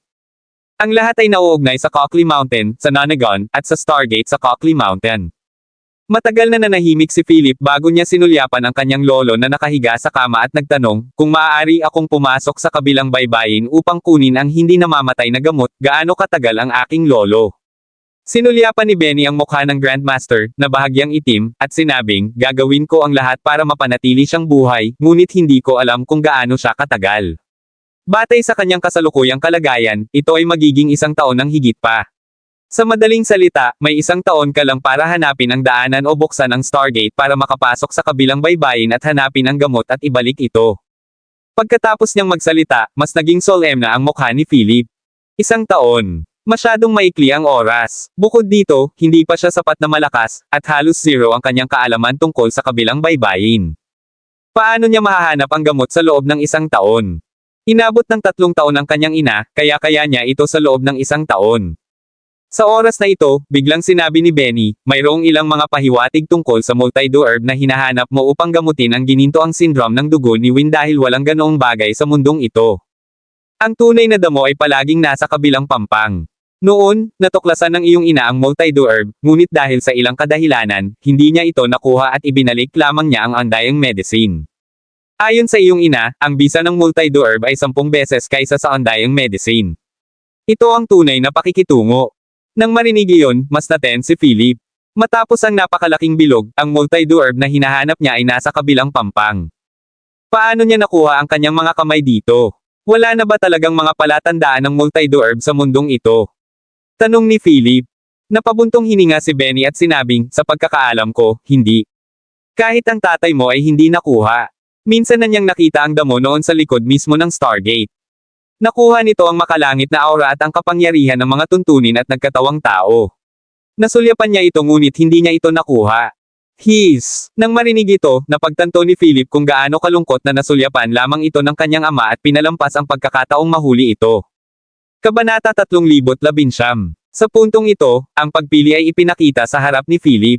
Speaker 2: Ang lahat ay nauugnay sa Cockley Mountain, sa Nonagon, at sa Stargate sa Cockley Mountain. Matagal na nanahimik si Philip bago niya sinulyapan ang kanyang lolo na nakahiga sa kama at nagtanong, kung maaari akong pumasok sa kabilang baybayin upang kunin ang hindi namamatay na gamot, gaano katagal ang aking lolo? Sinulyapan ni Benny ang mukha ng Grandmaster, na bahagyang itim, at sinabing, gagawin ko ang lahat para mapanatili siyang buhay, ngunit hindi ko alam kung gaano siya katagal. Batay sa kanyang kasalukuyang kalagayan, ito ay magiging 1 taon ng higit pa. Sa madaling salita, may 1 taon ka lang para hanapin ang daanan o buksan ang Stargate para makapasok sa kabilang baybayin at hanapin ang gamot at ibalik ito. Pagkatapos niyang magsalita, mas naging solemn na ang mukha ni Philip. 1 taon. Masyadong maikli ang oras. Bukod dito, hindi pa siya sapat na malakas, at halos zero ang kanyang kaalaman tungkol sa kabilang baybayin. Paano niya mahahanap ang gamot sa loob ng 1 taon? Inabot ng 3 taon ang kanyang ina, kaya niya ito sa loob ng 1 taon. Sa oras na ito, biglang sinabi ni Benny, mayroong ilang mga pahiwatig tungkol sa multi-orb na hinahanap mo upang gamutin ang ginintoang syndrome ng dugo ni Win dahil walang ganoong bagay sa mundong ito. Ang tunay na damo ay palaging nasa kabilang pampang. Noon, natuklasan ng iyong ina ang multi-orb, ngunit dahil sa ilang kadahilanan, hindi niya ito nakuha at ibinalik lamang niya ang Undying Medicine. Ayon sa iyong ina, ang bisa ng multi-orb ay 10 beses kaysa sa Undying Medicine. Ito ang tunay na pakikitungo. Nang marinig iyon, mas natense si Philip. Matapos ang napakalaking bilog, ang multi-orb na hinahanap niya ay nasa kabilang pampang. Paano niya nakuha ang kanyang mga kamay dito? Wala na ba talagang mga palatandaan ng multi-orb sa mundong ito? Tanong ni Philip. Napabuntong hininga si Benny at sinabing, sa pagkakaalam ko, hindi. Kahit ang tatay mo ay hindi nakuha. Minsan na niyang nakita ang damo noon sa likod mismo ng Stargate. Nakuha nito ang makalangit na aura at ang kapangyarihan ng mga tuntunin at nagkatawang tao. Nasulyapan niya ito ngunit hindi niya ito nakuha. Nang marinig ito, napagtanto ni Philip kung gaano kalungkot na nasulyapan lamang ito ng kanyang ama at pinalampas ang pagkakataong mahuli ito. Kabanata 3019. Sa puntong ito, ang pagpili ay ipinakita sa harap ni Philip.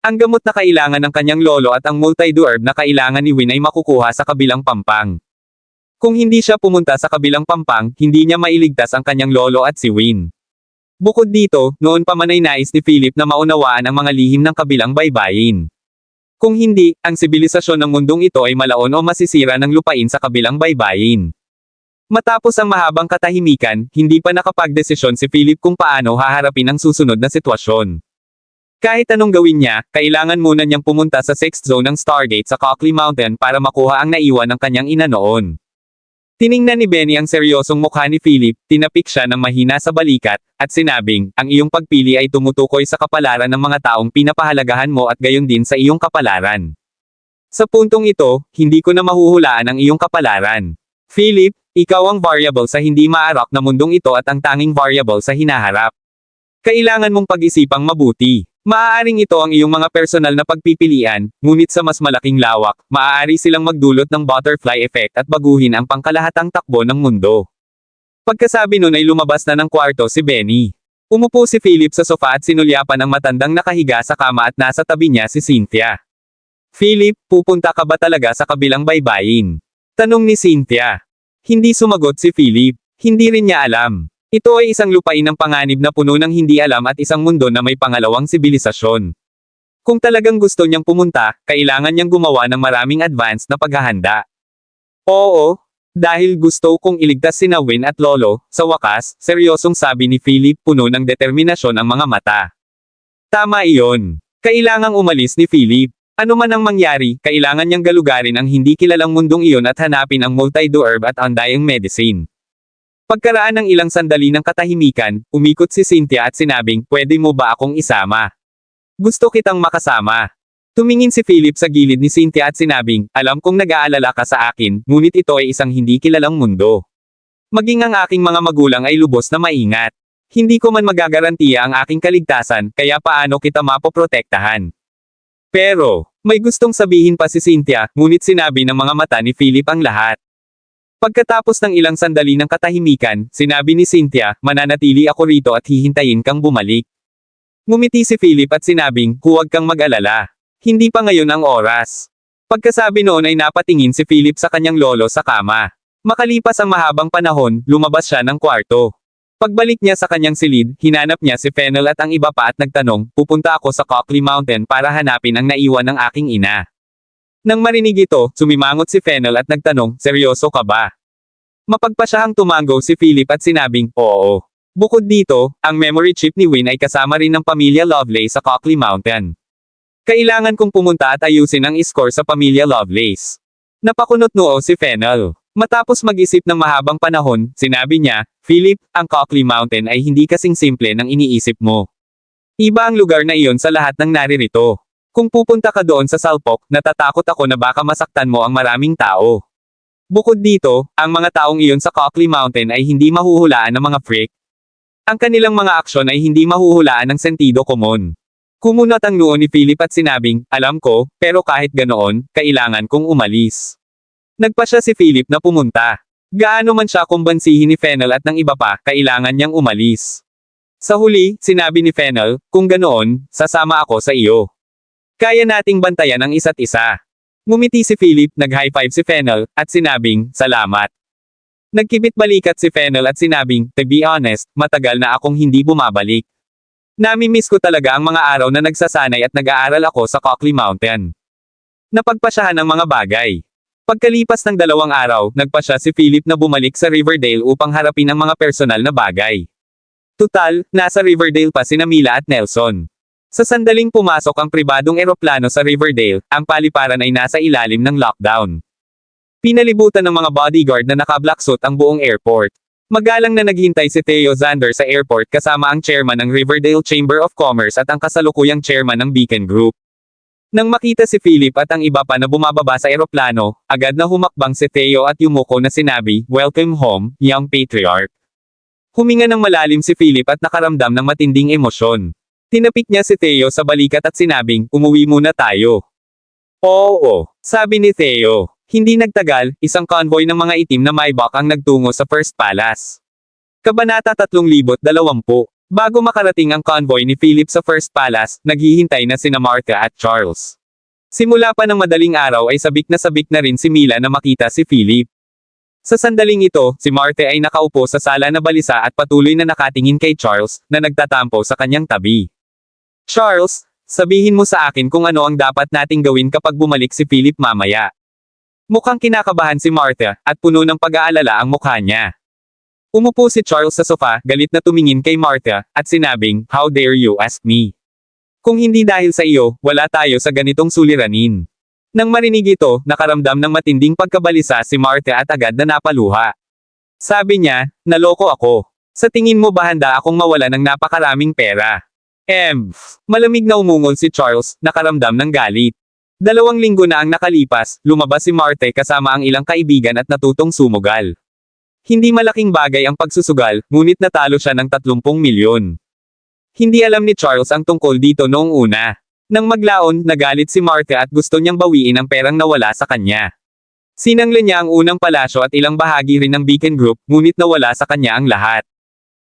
Speaker 2: Ang gamot na kailangan ng kanyang lolo at ang multi-orb na kailangan ni Win ay makukuha sa kabilang pampang. Kung hindi siya pumunta sa kabilang pampang, hindi niya mailigtas ang kanyang lolo at si Win. Bukod dito, noon pa man ay nais ni Philip na maunawaan ang mga lihim ng kabilang baybayin. Kung hindi, ang sibilisasyon ng mundong ito ay malaon o masisira ng lupain sa kabilang baybayin. Matapos ang mahabang katahimikan, hindi pa nakapagdesisyon si Philip kung paano haharapin ang susunod na sitwasyon. Kahit anong gawin niya, kailangan muna niyang pumunta sa 6th zone ng Stargate sa Cockley Mountain para makuha ang naiwan ng kanyang ina noon. Tiningnan ni Benny ang seryosong mukha ni Philip, tinapik siya ng mahina sa balikat, at sinabing, ang iyong pagpili ay tumutukoy sa kapalaran ng mga taong pinapahalagahan mo at gayon din sa iyong kapalaran. Sa puntong ito, hindi ko na mahuhulaan ang iyong kapalaran. Philip, ikaw ang variable sa hindi maarak na mundong ito at ang tanging variable sa hinaharap. Kailangan mong pag-isipang mabuti. Maaaring ito ang iyong mga personal na pagpipilian, ngunit sa mas malaking lawak, maaari silang magdulot ng butterfly effect at baguhin ang pangkalahatang takbo ng mundo. Pagkasabi nun ay lumabas na ng kwarto si Benny. Umupo si Philip sa sofa at sinulyapan ang matandang nakahiga sa kama at nasa tabi niya si Cynthia. Philip, pupunta ka ba talaga sa kabilang baybayin? Tanong ni Cynthia. Hindi sumagot si Philip. Hindi rin niya alam. Ito ay isang lupain ng panganib na puno ng hindi alam at isang mundo na may pangalawang sibilisasyon. Kung talagang gusto niyang pumunta, kailangan niyang gumawa ng maraming advanced na paghahanda. Oo, dahil gusto kong iligtas sina Win at Lolo, sa wakas, seryosong sabi ni Philip puno ng determinasyon ang mga mata. Tama iyon. Kailangang umalis ni Philip. Ano man ang mangyari, kailangan niyang galugarin ang hindi kilalang mundong iyon at hanapin ang multi-do-herb at undying medicine. Pagkaraan ng ilang sandali ng katahimikan, umikot si Cynthia at sinabing, pwede mo ba akong isama? Gusto kitang makasama. Tumingin si Philip sa gilid ni Cynthia at sinabing, alam kong nag-aalala ka sa akin, ngunit ito ay isang hindi kilalang mundo. Maging ang aking mga magulang ay lubos na maingat. Hindi ko man magagarantiya ang aking kaligtasan, kaya paano kita mapoprotektahan? Pero, may gustong sabihin pa si Cynthia, ngunit sinabi ng mga mata ni Philip ang lahat. Pagkatapos ng ilang sandali ng katahimikan, sinabi ni Cynthia, mananatili ako rito at hihintayin kang bumalik. Ngumiti si Philip at sinabing, huwag kang mag-alala. Hindi pa ngayon ang oras. Pagkasabi noon ay napatingin si Philip sa kanyang lolo sa kama. Makalipas ang mahabang panahon, lumabas siya ng kwarto. Pagbalik niya sa kanyang silid, hinanap niya si Fennel at ang iba pa at nagtanong, pupunta ako sa Cockley Mountain para hanapin ang naiwan ng aking ina. Nang marinig ito, sumimangot si Fennel at nagtanong, seryoso ka ba? Mapagpasyahang tumango si Philip at sinabing, oo. Bukod dito, ang memory chip ni Win ay kasama rin ng pamilya Lovelace sa Cockley Mountain. Kailangan kong pumunta at ayusin ang score sa pamilya Lovelace. Napakunot noo si Fennel. Matapos mag-isip ng mahabang panahon, sinabi niya, Philip, ang Cockley Mountain ay hindi kasing simple ng iniisip mo. Iba ang lugar na iyon sa lahat ng naririto. Kung pupunta ka doon sa salpok, natatakot ako na baka masaktan mo ang maraming tao. Bukod dito, ang mga taong iyon sa Cockley Mountain ay hindi mahuhulaan ng mga freak. Ang kanilang mga aksyon ay hindi mahuhulaan ng sentido komon. Kumunot ang noo ni Philip at sinabing, alam ko, pero kahit ganoon, kailangan kong umalis. Nagpa siya si Philip na pumunta. Gaano man siya kumbansihin ni Fennel at ng iba pa, kailangan niyang umalis. Sa huli, sinabi ni Fennel, kung ganoon, sasama ako sa iyo. Kaya nating bantayan ang isa't isa. Ngumiti si Philip, nag-high five si Fennel, at sinabing, salamat. Nagkibit balikat si Fennel at sinabing, to be honest, matagal na akong hindi bumabalik. Nami-miss ko talaga ang mga araw na nagsasanay at nag-aaral ako sa Cockley Mountain. Napagpasyahan ng mga bagay. Pagkalipas ng 2 araw, nagpasya si Philip na bumalik sa Riverdale upang harapin ang mga personal na bagay. Tutal, nasa Riverdale pa sina Mila at Nelson. Sa sandaling pumasok ang pribadong eroplano sa Riverdale, ang paliparan ay nasa ilalim ng lockdown. Pinalibutan ng mga bodyguard na naka-black suit ang buong airport. Magalang na naghintay si Theo Zander sa airport kasama ang chairman ng Riverdale Chamber of Commerce at ang kasalukuyang chairman ng Beacon Group. Nang makita si Philip at ang iba pa na bumababa sa eroplano, agad na humakbang si Theo at yumuko na sinabi, welcome home, young patriarch. Huminga ng malalim si Philip at nakaramdam ng matinding emosyon. Tinapik niya si Theo sa balikat at sinabing, umuwi muna tayo. Oo, sabi ni Theo. Hindi nagtagal, isang convoy ng mga itim na Maybach ang nagtungo sa First Palace. Kabanata 3020. Bago makarating ang convoy ni Philip sa First Palace, naghihintay na sina Martha at Charles. Simula pa ng madaling araw ay sabik na rin si Mila na makita si Philip. Sa sandaling ito, si Martha ay nakaupo sa sala na balisa at patuloy na nakatingin kay Charles, na nagtatampo sa kanyang tabi. Charles, sabihin mo sa akin kung ano ang dapat nating gawin kapag bumalik si Philip mamaya. Mukhang kinakabahan si Martha, at puno ng pag-aalala ang mukha niya. Umupo si Charles sa sofa, galit na tumingin kay Martha, at sinabing, "How dare you ask me? Kung hindi dahil sa iyo, wala tayo sa ganitong suliranin." Nang marinig ito, nakaramdam ng matinding pagkabalisa si Martha at agad na napaluha. Sabi niya, "Naloko ako. Sa tingin mo ba handa akong mawala ng napakaraming pera?" Malamig na umungol si Charles, nakaramdam ng galit. 2 linggo na ang nakalipas, lumabas si Martha kasama ang ilang kaibigan at natutong sumugal. Hindi malaking bagay ang pagsusugal, ngunit natalo siya ng 30 milyon. Hindi alam ni Charles ang tungkol dito noong una. Nang maglaon, nagalit si Martha at gusto niyang bawiin ang perang nawala sa kanya. Sinangla niya ang unang palasyo at ilang bahagi rin ng Beacon Group, ngunit nawala sa kanya ang lahat.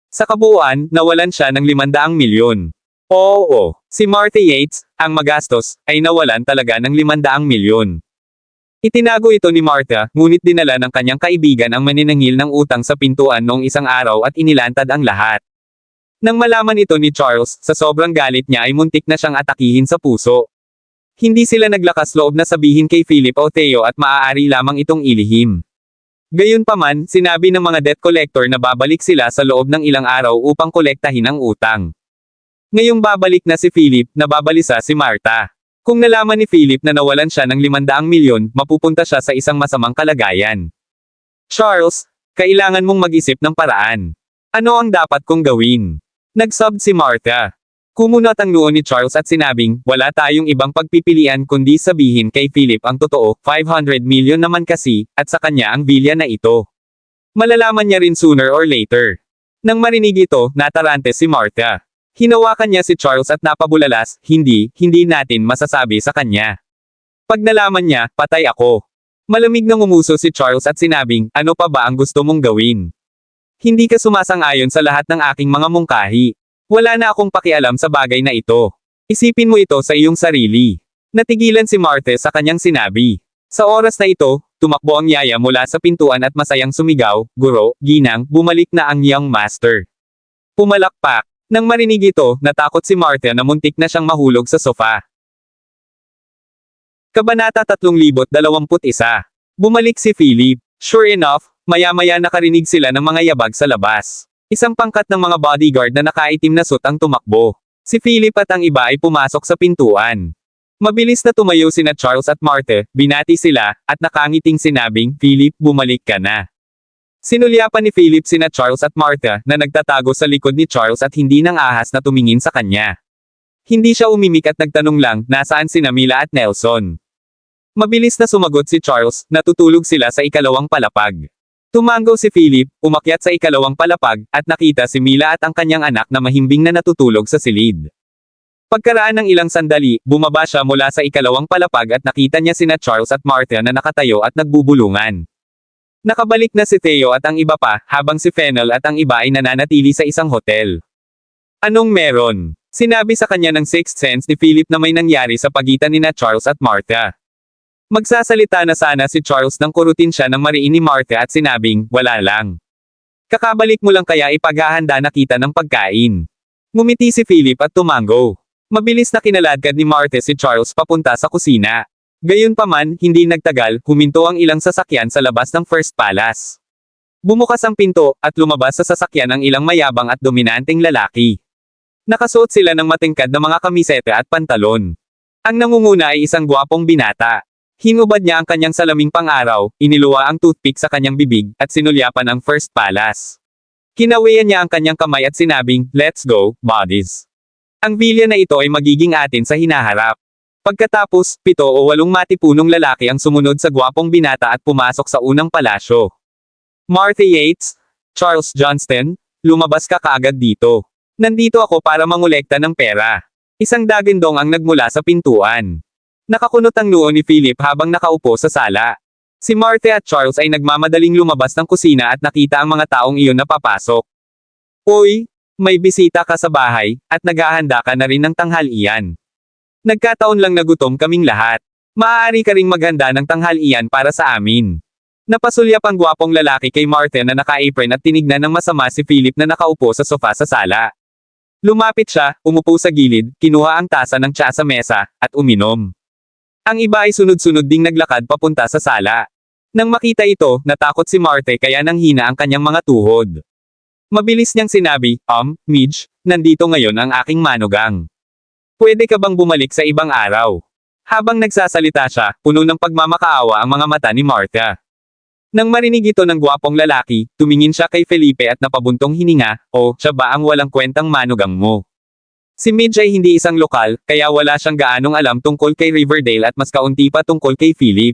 Speaker 2: Sa kabuuan, nawalan siya ng 500 milyon. Oo, si Martha Yates, ang magastos, ay nawalan talaga ng 500 milyon. Itinago ito ni Martha, ngunit dinala ng kanyang kaibigan ang maninangil ng utang sa pintuan noong isang araw at inilantad ang lahat. Nang malaman ito ni Charles, sa sobrang galit niya ay muntik na siyang atakihin sa puso. Hindi sila naglakas loob na sabihin kay Philip o Theo at maaari lamang itong ilihim. Gayunpaman, sinabi ng mga debt collector na babalik sila sa loob ng ilang araw upang kolektahin ang utang. Ngayong babalik na si Philip, nababalisa si Martha. Kung nalaman ni Philip na nawalan siya ng 500 milyon, mapupunta siya sa isang masamang kalagayan. "Charles, kailangan mong mag-isip ng paraan. Ano ang dapat kong gawin?" Nagsob si Martha. Kumunot ang noo ni Charles at sinabing, "Wala tayong ibang pagpipilian kundi sabihin kay Philip ang totoo, 500 milyon naman kasi, at sa kanya ang bilya na ito. Malalaman niya rin sooner or later." Nang marinig ito, natarante si Martha. Hinawakan niya si Charles at napabulalas, hindi natin masasabi sa kanya. Pag nalaman niya, patay ako." Malamig na ngumuso si Charles at sinabing, "Ano pa ba ang gusto mong gawin? Hindi ka sumasang-ayon sa lahat ng aking mga mungkahi. Wala na akong pakialam sa bagay na ito. Isipin mo ito sa iyong sarili." Natigilan si Martha sa kanyang sinabi. Sa oras na ito, tumakbo ang yaya mula sa pintuan at masayang sumigaw, "Guro, ginang, bumalik na ang young master." Pumalakpak. Nang marinig ito, natakot si Martha na muntik na siyang mahulog sa sofa. Kabanata 3021. Bumalik si Philip. Sure enough, maya-maya nakarinig sila ng mga yabag sa labas. Isang pangkat ng mga bodyguard na nakaitim na suit ang tumakbo. Si Philip at ang iba ay pumasok sa pintuan. Mabilis na tumayo sina Charles at Martha, binati sila, at nakangiting sinabing, "Philip, bumalik ka na." Sinulyapan ni Philip sina Charles at Martha na nagtatago sa likod ni Charles at hindi nang ahas na tumingin sa kanya. Hindi siya umimik at nagtanong lang, "Nasaan sina Mila at Nelson?" Mabilis na sumagot si Charles, natutulog sila sa ikalawang palapag. Tumango si Philip, umakyat sa ikalawang palapag, at nakita si Mila at ang kanyang anak na mahimbing na natutulog sa silid. Pagkaraan ng ilang sandali, bumaba siya mula sa ikalawang palapag at nakita niya sina Charles at Martha na nakatayo at nagbubulungan. Nakabalik na si Theo at ang iba pa, habang si Fennel at ang iba ay nananatili sa isang hotel. "Anong meron?" Sinabi sa kanya ng sixth sense ni Philip na may nangyari sa pagitan nina Charles at Martha. Magsasalita na sana si Charles nang kurutin siya ng mariin ni Martha at sinabing, "Wala lang. Kakabalik mo lang kaya ipaghahanda na kita ng pagkain." Ngumiti si Philip at tumango. Mabilis na kinaladkad ni Martha si Charles papunta sa kusina. Gayunpaman, hindi nagtagal, huminto ang ilang sasakyan sa labas ng First Palace. Bumukas ang pinto, at lumabas sa sasakyan ang ilang mayabang at dominanteng lalaki. Nakasuot sila ng matingkad na mga kamiseta at pantalon. Ang nangunguna ay isang gwapong binata. Hinubad niya ang kanyang salaming pang-araw, iniluwa ang toothpick sa kanyang bibig, at sinulyapan ang First Palace. Kinawian niya ang kanyang kamay at sinabing, "Let's go, buddies. Ang bilya na ito ay magiging atin sa hinaharap." Pagkatapos, 7 o 8 matipunong lalaki ang sumunod sa gwapong binata at pumasok sa unang palasyo. "Martha Yates, Charles Johnston, lumabas ka kaagad dito. Nandito ako para mangolekta ng pera." Isang dagindong ang nagmula sa pintuan. Nakakunot ang noo ni Philip habang nakaupo sa sala. Si Martha at Charles ay nagmamadaling lumabas ng kusina at nakita ang mga taong iyon na papasok. "Uy, may bisita ka sa bahay, at naghahanda ka na rin ng tanghalian. Nagkataon lang na gutom kaming lahat. Maaari ka ring maghanda ng tanghalian para sa amin." Napasulyap ang gwapong lalaki kay Martha na naka-apron at tinignan ng masama si Philip na nakaupo sa sofa sa sala. Lumapit siya, umupo sa gilid, kinuha ang tasa ng tsaa sa mesa, at uminom. Ang iba ay sunod-sunod ding naglakad papunta sa sala. Nang makita ito, natakot si Marte kaya nanghina ang kanyang mga tuhod. Mabilis niyang sinabi, Midge, nandito ngayon ang aking manugang. Pwede ka bang bumalik sa ibang araw? Habang nagsasalita siya, puno ng pagmamakaawa ang mga mata ni Martha. Nang marinig ito ng gwapong lalaki, tumingin siya kay Felipe at napabuntong hininga, siya ba ang walang kwentang manugang mo? Si Midge ay hindi isang lokal, kaya wala siyang gaanong alam tungkol kay Riverdale at mas kaunti pa tungkol kay Philip.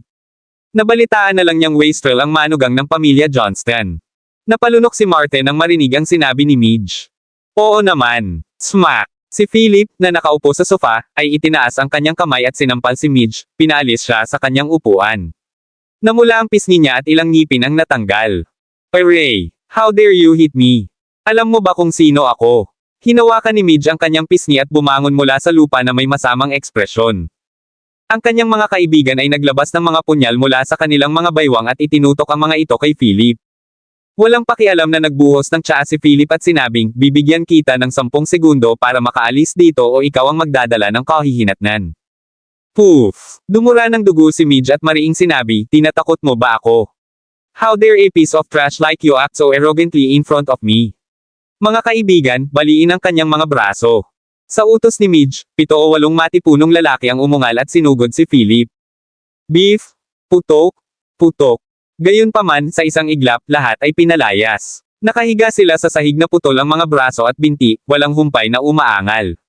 Speaker 2: Nabalitaan na lang niyang wastrel ang manugang ng pamilya Johnston. Napalunok si Marte nang marinig ang sinabi ni Midge. Oo naman. Smack! Si Philip, na nakaupo sa sofa, ay itinaas ang kanyang kamay at sinampal si Midge, pinaalis siya sa kanyang upuan. Namula ang pisngi niya at ilang ngipin ang natanggal. Hooray! How dare you hit me? Alam mo ba kung sino ako? Hinawakan ni Midge ang kanyang pisngi at bumangon mula sa lupa na may masamang ekspresyon. Ang kanyang mga kaibigan ay naglabas ng mga punyal mula sa kanilang mga baywang at itinutok ang mga ito kay Philip. Walang pakialam na nagbuhos ng tsaa si Philip at sinabing, bibigyan kita ng 10 segundo para makaalis dito o ikaw ang magdadala ng kahihinatnan. Poof! Dumura ng dugo si Midge at mariing sinabi, tinatakot mo ba ako? How dare a piece of trash like you act so arrogantly in front of me? Mga kaibigan, baliin ang kanyang mga braso. Sa utos ni Midge, 7 o 8 matipunong lalaki ang umungal at sinugod si Philip. Beef! Putok! Putok! Gayunpaman, sa isang iglap, lahat ay pinalayas. Nakahiga sila sa sahig na putol ang mga braso at binti, walang humpay na umaangal.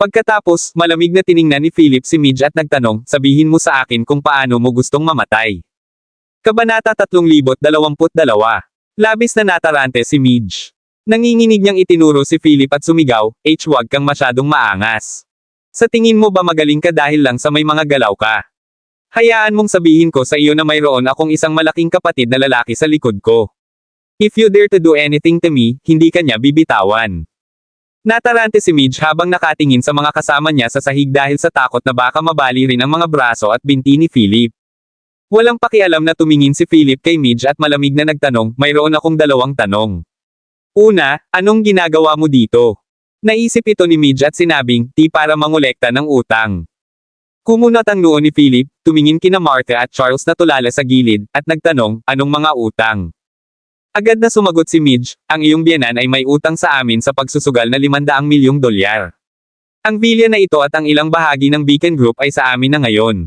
Speaker 2: Pagkatapos, malamig na tiningnan ni Philip si Midge at nagtanong, sabihin mo sa akin kung paano mo gustong mamatay. Kabanata 3022. Labis na natarante si Midge. Nanginginig niyang itinuro si Philip at sumigaw, huwag kang masyadong maangas. Sa tingin mo ba magaling ka dahil lang sa may mga galaw ka? Hayaan mong sabihin ko sa iyo na mayroon akong isang malaking kapatid na lalaki sa likod ko. If you dare to do anything to me, hindi ka niya bibitawan. Natarante si Midge habang nakatingin sa mga kasama niya sa sahig dahil sa takot na baka mabali rin ang mga braso at binti ni Philip. Walang pakialam na tumingin si Philip kay Midge at malamig na nagtanong, mayroon akong 2 tanong. Una, anong ginagawa mo dito? Naisip ito ni Midge at sinabing, para mangolekta ng utang. Kumunat ang noo ni Philip, tumingin kina Martha at Charles na tulala sa gilid, at nagtanong, anong mga utang? Agad na sumagot si Midge, ang iyong biyenan ay may utang sa amin sa pagsusugal na $500 milyong. Ang villa na ito at ang ilang bahagi ng Beacon Group ay sa amin na ngayon.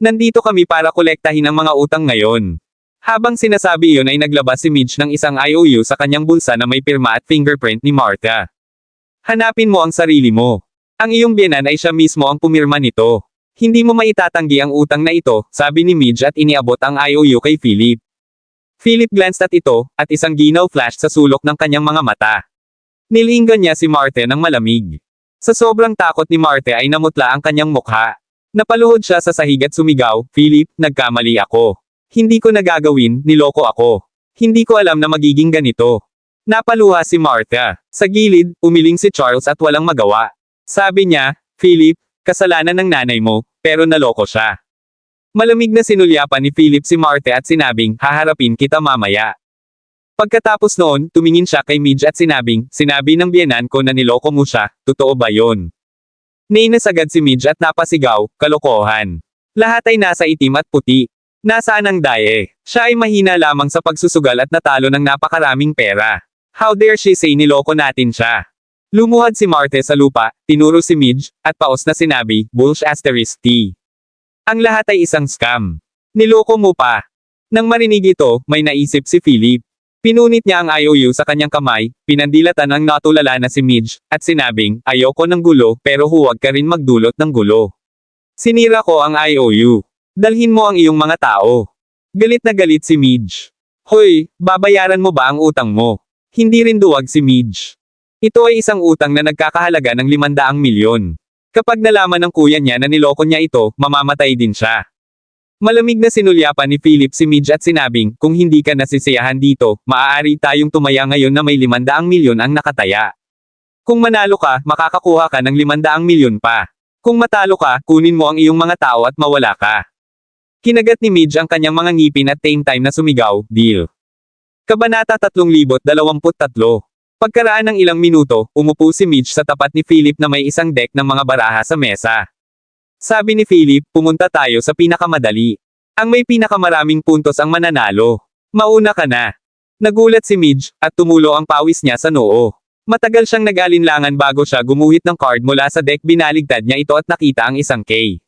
Speaker 2: Nandito kami para kolektahin ang mga utang ngayon. Habang sinasabi iyon ay naglabas si Midge ng isang IOU sa kanyang bulsa na may pirma at fingerprint ni Martha. Hanapin mo ang sarili mo. Ang iyong biyenan ay siya mismo ang pumirma nito. Hindi mo maitatanggi ang utang na ito, sabi ni Midge at iniabot ang IOU kay Philip. Philip glanced at ito, at isang ginaw flashed sa sulok ng kanyang mga mata. Nilinggan niya si Martha ng malamig. Sa sobrang takot ni Martha ay namutla ang kanyang mukha. Napaluhod siya sa sahig at sumigaw, Philip, nagkamali ako. Hindi ko nagagawin, niloko ako. Hindi ko alam na magiging ganito. Napaluha si Martha. Sa gilid, umiling si Charles at walang magawa. Sabi niya, Philip, kasalanan ng nanay mo, pero naloko siya. Malamig na sinulyapan ni Philip si Martha at sinabing, haharapin kita mamaya. Pagkatapos noon, tumingin siya kay Midge at sinabing, sinabi ng biyenan ko na niloko mo siya, totoo ba yon? Nainas agad si Midge at napasigaw, kalokohan. Lahat ay nasa itim at puti. Nasaan ang daye? Siya ay mahina lamang sa pagsusugal at natalo ng napakaraming pera. How dare she say niloko natin siya? Lumuhad si Martha sa lupa, tinuro si Midge, at paos na sinabi, *T. Ang lahat ay isang scam. Niloko mo pa. Nang marinig ito, may naisip si Philip. Pinunit niya ang IOU sa kanyang kamay, pinandilatan ang natulala na si Midge, at sinabing, ayoko ng gulo, pero huwag ka rin magdulot ng gulo. Sinira ko ang IOU. Dalhin mo ang iyong mga tao. Galit na galit si Midge. Hoy, babayaran mo ba ang utang mo? Hindi rin duwag si Midge. Ito ay isang utang na nagkakahalaga ng $500 milyon. Kapag nalaman ng kuya niya na niloko niya ito, mamamatay din siya. Malamig na sinulyapan ni Philip si Midge at sinabing, kung hindi ka nasisiyahan dito, maaari tayong tumaya ngayon na may $500 milyon ang nakataya. Kung manalo ka, makakakuha ka ng $500 milyon pa. Kung matalo ka, kunin mo ang iyong mga tao at mawala ka. Kinagat ni Midge ang kanyang mga ngipin at same time na sumigaw, deal. Kabanata 3023. Pagkaraan ng ilang minuto, umupo si Midge sa tapat ni Philip na may isang deck ng mga baraha sa mesa. Sabi ni Philip, pumunta tayo sa pinakamadali. Ang may pinakamaraming puntos ang mananalo. Mauna ka na. Nagulat si Midge, at tumulo ang pawis niya sa noo. Matagal siyang nag-alinlangan bago siya gumuhit ng card mula sa deck, binaligtad niya ito at nakita ang isang K.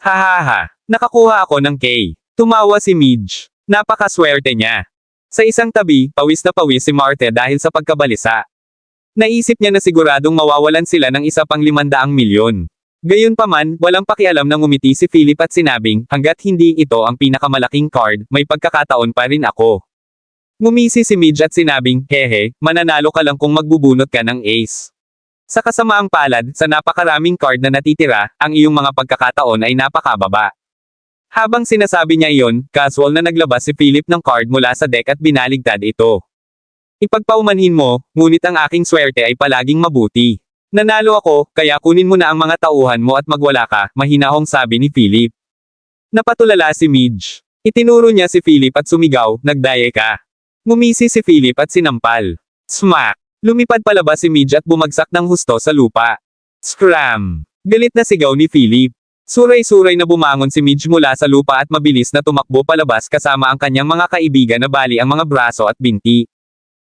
Speaker 2: Hahaha, nakakuha ako ng K. Tumawa si Midge. Napakaswerte niya. Sa isang tabi, pawis na pawis si Marte dahil sa pagkabalisa. Naisip niya na siguradong mawawalan sila ng isa pang 500 milyon. Gayunpaman, walang pakialam na ngumiti si Philip at sinabing, hanggat hindi ito ang pinakamalaking card, may pagkakataon pa rin ako. Ngumisi si Midge at sinabing, hehe, mananalo ka lang kung magbubunot ka ng ace. Sa kasamaang palad, sa napakaraming card na natitira, ang iyong mga pagkakataon ay napakababa. Habang sinasabi niya iyon, casual na naglabas si Philip ng card mula sa deck at binaligtad ito. Ipagpaumanhin mo, ngunit ang aking swerte ay palaging mabuti. Nanalo ako, kaya kunin mo na ang mga tauhan mo at magwala ka, mahinahong sabi ni Philip. Napatulala si Midge. Itinuro niya si Philip at sumigaw, nagdaye ka. Ngumisi si Philip at sinampal. Smack! Lumipad palabas si Midge at bumagsak ng husto sa lupa. Scram! Galit na sigaw ni Philip. Suray-suray na bumangon si Midge mula sa lupa at mabilis na tumakbo palabas kasama ang kanyang mga kaibigan na bali ang mga braso at binti.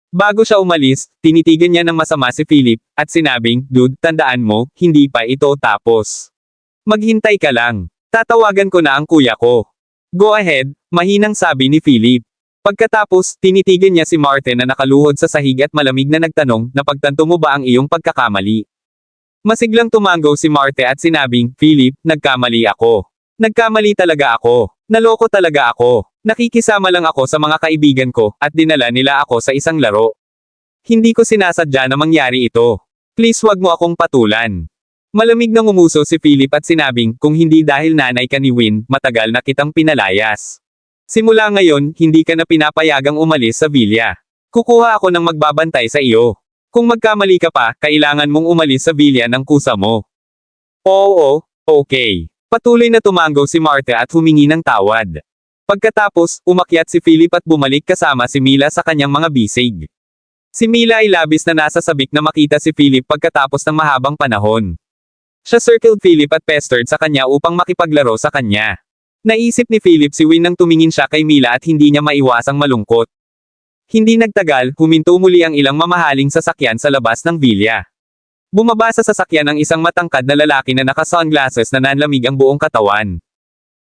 Speaker 2: Bago siya umalis, tinitigan niya ng masama si Philip, at sinabing, dude, tandaan mo, hindi pa ito tapos. Maghintay ka lang. Tatawagan ko na ang kuya ko. Go ahead, mahinang sabi ni Philip. Pagkatapos, tinitigan niya si Marte na nakaluhod sa sahig at malamig na nagtanong, napagtanto mo ba ang iyong pagkakamali? Masiglang tumango si Marte at sinabing, Philip, nagkamali ako. Nagkamali talaga ako. Naloko talaga ako. Nakikisama lang ako sa mga kaibigan ko, at dinala nila ako sa isang laro. Hindi ko sinasadya na mangyari ito. Please wag mo akong patulan. Malamig na ngumuso si Philip at sinabing, kung hindi dahil nanay ka ni Win, matagal na kitang pinalayas. Simula ngayon, hindi ka na pinapayagang umalis sa villa. Kukuha ako ng magbabantay sa iyo. Kung magkamali ka pa, kailangan mong umalis sa villa ng kusa mo. Oo, okay. Patuloy na tumango si Marte at humingi ng tawad. Pagkatapos, umakyat si Philip at bumalik kasama si Mila sa kanyang mga bisig. Si Mila ay labis na nasasabik na makita si Philip pagkatapos ng mahabang panahon. Siya circled Philip at pestered sa kanya upang makipaglaro sa kanya. Naisip ni Philip si Win nang tumingin siya kay Mila at hindi niya maiwasang malungkot. Hindi nagtagal, huminto muli ang ilang mamahaling sasakyan sa labas ng villa. Bumaba sa sasakyan ang isang matangkad na lalaki na naka-sunglasses na nanlamig ang buong katawan.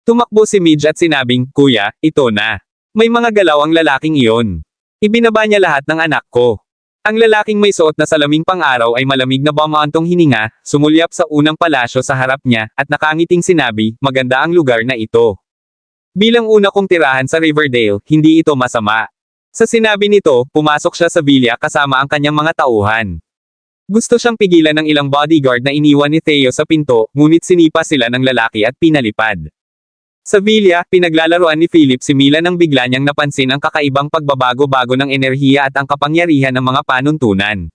Speaker 2: Tumakbo si Midge at sinabing, Kuya, ito na. May mga galaw ang lalaking iyon. Ibinaba niya lahat ng anak ko. Ang lalaking may suot na salaming pang-araw ay malamig na bumantong hininga, sumulyap sa unang palasyo sa harap niya, at nakangiting sinabi, maganda ang lugar na ito. Bilang una kong tirahan sa Riverdale, hindi ito masama. Sa sinabi nito, pumasok siya sa villa kasama ang kanyang mga tauhan. Gusto siyang pigilan ng ilang bodyguard na iniwan ni Theo sa pinto, ngunit sinipa sila ng lalaki at pinalipad. Sa villa, pinaglalaroan ni Philip si Mila nang bigla niyang napansin ang kakaibang pagbabago-bago ng enerhiya at ang kapangyarihan ng mga panuntunan.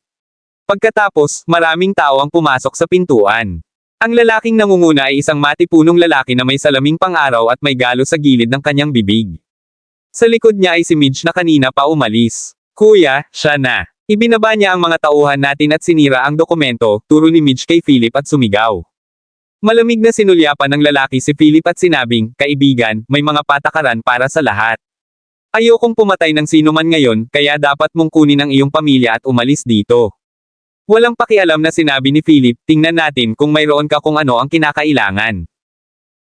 Speaker 2: Pagkatapos, maraming tao ang pumasok sa pintuan. Ang lalaking nangunguna ay isang matipunong lalaki na may salaming pang-araw at may galo sa gilid ng kanyang bibig. Sa likod niya ay si Midge na kanina pa umalis. Kuya, siya na. Ibinaba niya ang mga tauhan natin at sinira ang dokumento, turo ni Midge kay Philip at sumigaw. Malamig na sinulyapan ng lalaki si Philip at sinabing, kaibigan, may mga patakaran para sa lahat. Ayokong pumatay ng sino man ngayon, kaya dapat mong kunin ang iyong pamilya at umalis dito. Walang pakialam na sinabi ni Philip, tingnan natin kung mayroon ka kung ano ang kinakailangan.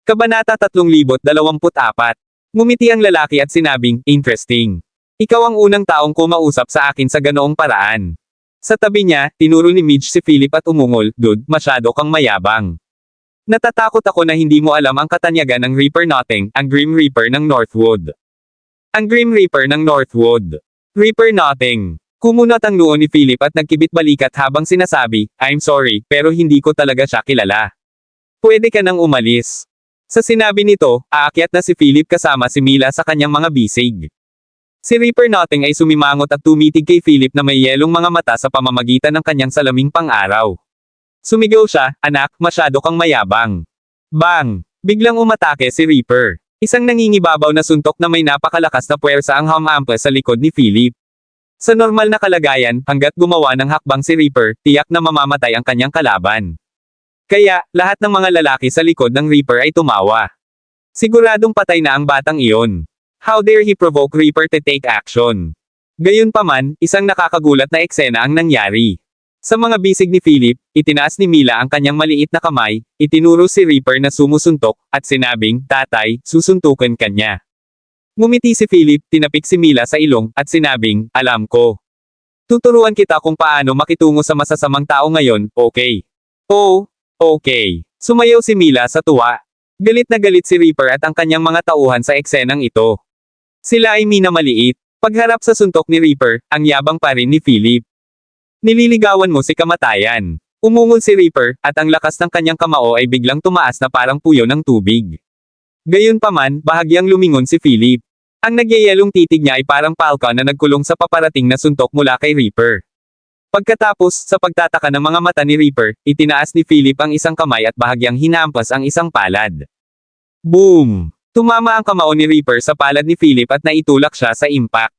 Speaker 2: Kabanata 3024. Ngumiti ang lalaki at sinabing, interesting. Ikaw ang unang taong kumausap sa akin sa ganoong paraan. Sa tabi niya, tinuro ni Midge si Philip at umungol, dude, masyado kang mayabang. Natatakot ako na hindi mo alam ang katanyagan ng Reaper Nothing, ang Grim Reaper ng Northwood. Ang Grim Reaper ng Northwood. Reaper Nothing. Kumunot ang noo ni Philip at nagkibit balikat habang sinasabi, I'm sorry, pero hindi ko talaga siya kilala. Pwede ka nang umalis. Sa sinabi nito, aakyat na si Philip kasama si Mila sa kanyang mga bisig. Si Reaper Nothing ay sumimangot at tumitig kay Philip na may yelong mga mata sa pamamagitan ng kanyang salaming pang-araw. Sumigaw siya, anak, masyado kang mayabang. Bang! Biglang umatake si Reaper. Isang nangingibabaw na suntok na may napakalakas na puwersa ang humampa sa likod ni Philip. Sa normal na kalagayan, hanggat gumawa ng hakbang si Reaper, tiyak na mamamatay ang kanyang kalaban. Kaya, lahat ng mga lalaki sa likod ng Reaper ay tumawa. Siguradong patay na ang batang iyon. How dare he provoke Reaper to take action? Gayunpaman, isang nakakagulat na eksena ang nangyari. Sa mga bisig ni Philip, itinaas ni Mila ang kanyang maliit na kamay, itinuro si Reaper na sumusuntok, at sinabing, "Tatay, susuntukan ka niya." Ngumiti si Philip, tinapik si Mila sa ilong, at sinabing, "Alam ko. Tuturuan kita kung paano makitungo sa masasamang tao ngayon, okay?" "Oh, okay." Sumayaw si Mila sa tuwa. Galit na galit si Reaper at ang kanyang mga tauhan sa eksenang ito. Sila ay minamaliit. Pagharap sa suntok ni Reaper, ang yabang pa rin ni Philip. "Nililigawan mo si kamatayan." Umungol si Reaper, at ang lakas ng kanyang kamao ay biglang tumaas na parang puyo ng tubig. Gayunpaman, bahagyang lumingon si Philip. Ang nagyayelong titig niya ay parang palka na nagkulong sa paparating na suntok mula kay Reaper. Pagkatapos, sa pagtataka ng mga mata ni Reaper, itinaas ni Philip ang isang kamay at bahagyang hinampas ang isang palad. Boom! Tumama ang kamao ni Reaper sa palad ni Philip at naitulak siya sa impact.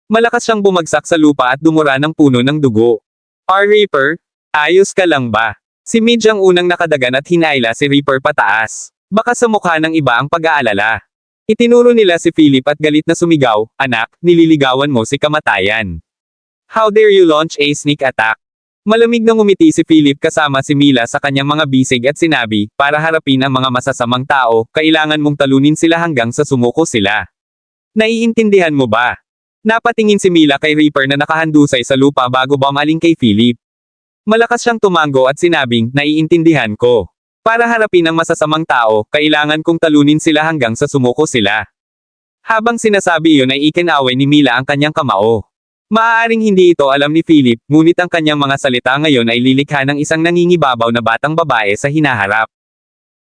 Speaker 2: Malakas siyang bumagsak sa lupa at dumura ng puno ng dugo. Reaper? Ayos ka lang ba?" Si Midge ang unang nakadagan at hinayla si Reaper pataas. Baka sa mukha ng iba ang pag-aalala. Itinuro nila si Philip at galit na sumigaw, "Anak, nililigawan mo si kamatayan. How dare you launch a sneak attack?" Malamig na ngumiti si Philip kasama si Mila sa kanyang mga bisig at sinabi, "Para harapin ang mga masasamang tao, kailangan mong talunin sila hanggang sa sumuko sila. Naiintindihan mo ba?" Napatingin si Mila kay Reaper na nakahandusay sa lupa bago bumaling kay Philip. Malakas siyang tumango at sinabing, "Naiintindihan ko. Para harapin ang masasamang tao, kailangan kong talunin sila hanggang sa sumuko sila." Habang sinasabi iyon ay ikinaway ni Mila ang kanyang kamao. Maaaring hindi ito alam ni Philip, ngunit ang kanyang mga salita ngayon ay lilikha ng isang nangingibabaw na batang babae sa hinaharap.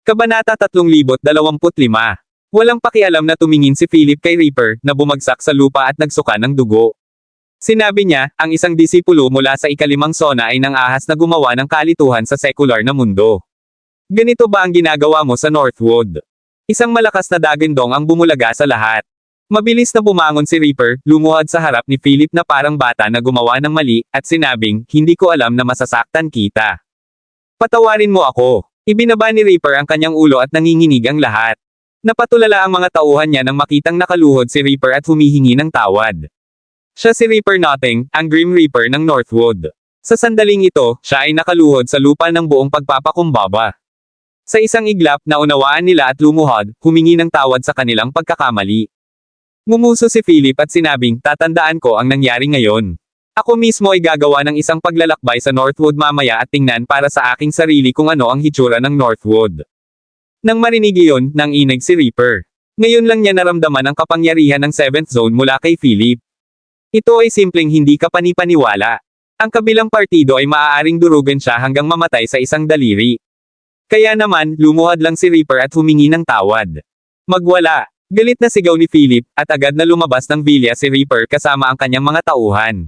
Speaker 2: Kabanata 3025. Walang pakialam na tumingin si Philip kay Reaper, na bumagsak sa lupa at nagsuka ng dugo. Sinabi niya, ang isang disipulo mula sa ikalimang sona ay nang-ahas na gumawa ng kalituhan sa sekular na mundo. "Ganito ba ang ginagawa mo sa Northwood?" Isang malakas na dagandong ang bumulaga sa lahat. Mabilis na bumangon si Reaper, lumuhad sa harap ni Philip na parang bata na gumawa ng mali, at sinabing, "Hindi ko alam na masasaktan kita. Patawarin mo ako." Ibinaba ni Reaper ang kanyang ulo at nanginginig ang lahat. Napatulala ang mga tauhan niya nang makitang nakaluhod si Reaper at humihingi ng tawad. Siya si Reaper Notting, ang Grim Reaper ng Northwood. Sa sandaling ito, siya ay nakaluhod sa lupa ng buong pagpapakumbaba. Sa isang iglap, naunawaan nila at lumuhod, humingi ng tawad sa kanilang pagkakamali. Ngumuso si Philip at sinabing, "Tatandaan ko ang nangyari ngayon. Ako mismo ay gagawa ng isang paglalakbay sa Northwood mamaya at tingnan para sa aking sarili kung ano ang hitsura ng Northwood." Nang marinig iyon, nanginig si Reaper. Ngayon lang niya naramdaman ang kapangyarihan ng 7th Zone mula kay Philip. Ito ay simpleng hindi kapanipaniwala. Ang kabilang partido ay maaaring durugan siya hanggang mamatay sa isang daliri. Kaya naman, lumuhad lang si Reaper at humingi ng tawad. "Magwala!" Galit na sigaw ni Philip, at agad na lumabas ng villa si Reaper kasama ang kanyang mga tauhan.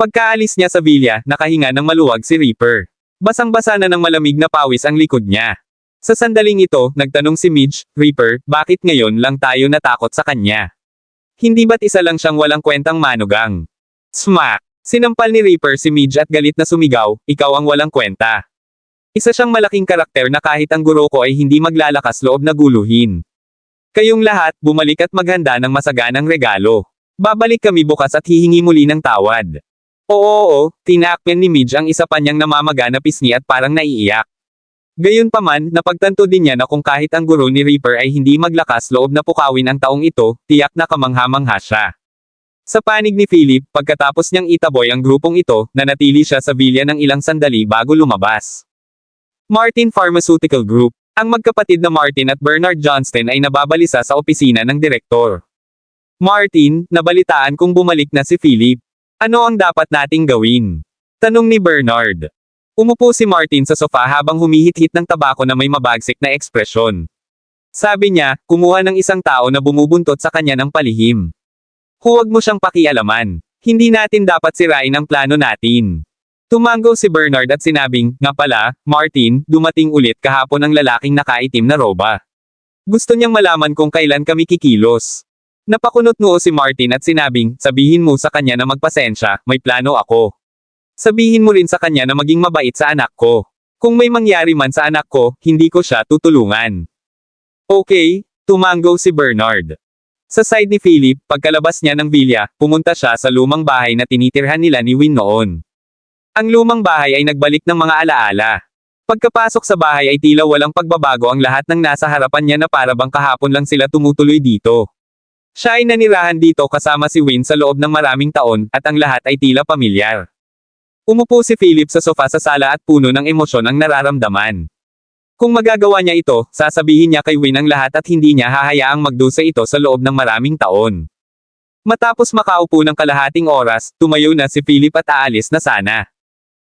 Speaker 2: Pagkaalis niya sa villa, nakahinga ng maluwag si Reaper. Basang-basa na ng malamig na pawis ang likod niya. Sa sandaling ito, nagtanong si Midge, "Reaper, bakit ngayon lang tayo natakot sa kanya? Hindi ba't isa lang siyang walang kwentang manugang?" Smack! Sinampal ni Reaper si Midge at galit na sumigaw, "Ikaw ang walang kwenta." Isa siyang malaking karakter na kahit ang guro ko ay hindi maglalakas loob na guluhin. "Kayong lahat, bumalik at maghanda ng masaganang regalo. Babalik kami bukas at hihingi muli ng tawad." Oo, tinakpan ni Midge ang isa pa niyang namamaga na pisngi at parang naiiyak. Gayunpaman, napagtanto din niya na kung kahit ang guro ni Reaper ay hindi maglakas loob na pukawin ang taong ito, tiyak na kamangha-mangha siya. Sa panig ni Philip, pagkatapos niyang itaboy ang grupong ito, nanatili siya sa villa ng ilang sandali bago lumabas. Martin Pharmaceutical Group. Ang magkapatid na Martin at Bernard Johnston ay nababalisa sa opisina ng direktor. "Martin, nabalitaan kong bumalik na si Philip. Ano ang dapat nating gawin?" tanong ni Bernard. Umupo si Martin sa sofa habang humihit-hit ng tabako na may mabagsik na ekspresyon. Sabi niya, kumuha ng isang tao na bumubuntot sa kanya ng palihim. "Huwag mo siyang pakialaman. Hindi natin dapat sirain ang plano natin." Tumango si Bernard at sinabing, "Nga pala, Martin, dumating ulit kahapon ang lalaking nakaitim na roba. Gusto niyang malaman kung kailan kami kikilos." Napakunot noo si Martin at sinabing, "Sabihin mo sa kanya na magpasensya, may plano ako. Sabihin mo rin sa kanya na maging mabait sa anak ko. Kung may mangyari man sa anak ko, hindi ko siya tutulungan. Okay, tumango si Bernard. Sa side ni Philip, pagkalabas niya ng villa, pumunta siya sa lumang bahay na tinitirhan nila ni Win noon. Ang lumang bahay ay nagbalik ng mga alaala. Pagkapasok sa bahay ay tila walang pagbabago ang lahat ng nasa harapan niya na parabang kahapon lang sila tumutuloy dito. Siya ay nanirahan dito kasama si Win sa loob ng maraming taon, at ang lahat ay tila pamilyar. Umupo si Philip sa sofa sa sala at puno ng emosyon ang nararamdaman. Kung magagawa niya ito, sasabihin niya kay Win ang lahat at hindi niya hahayaang magdusa ito sa loob ng maraming taon. Matapos makaupo ng kalahating oras, tumayo na si Philip at aalis na sana.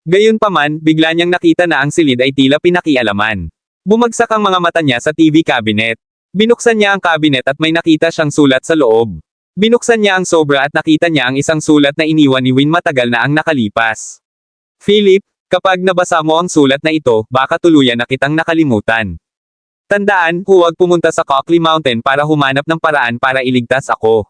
Speaker 2: Gayunpaman, bigla niyang nakita na ang silid ay tila pinakialaman. Bumagsak ang mga mata niya sa TV cabinet. Binuksan niya ang cabinet at may nakita siyang sulat sa loob. Binuksan niya ang sobra at nakita niya ang isang sulat na iniwan ni Win matagal na ang nakalipas. Philip, kapag nabasa mo ang sulat na ito, baka tuluyan na kitang nakalimutan. Tandaan, huwag pumunta sa Cockley Mountain para humanap ng paraan para iligtas ako.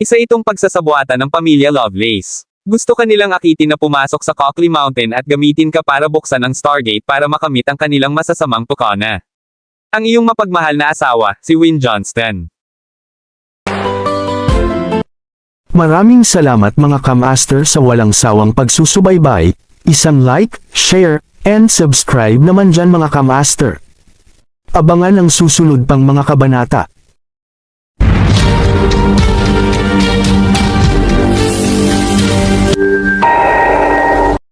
Speaker 2: Isa itong pagsasabuatan ng pamilya Lovelace. Gusto kanilang akitin na pumasok sa Cockley Mountain at gamitin ka para buksan ang Stargate para makamit ang kanilang masasamang tukana. Ang iyong mapagmahal na asawa, si Win Johnston.
Speaker 1: Maraming salamat mga ka-master sa walang sawang pagsusubaybay. Isang like, share, and subscribe naman dyan mga ka-master. Abangan ang susunod pang mga kabanata.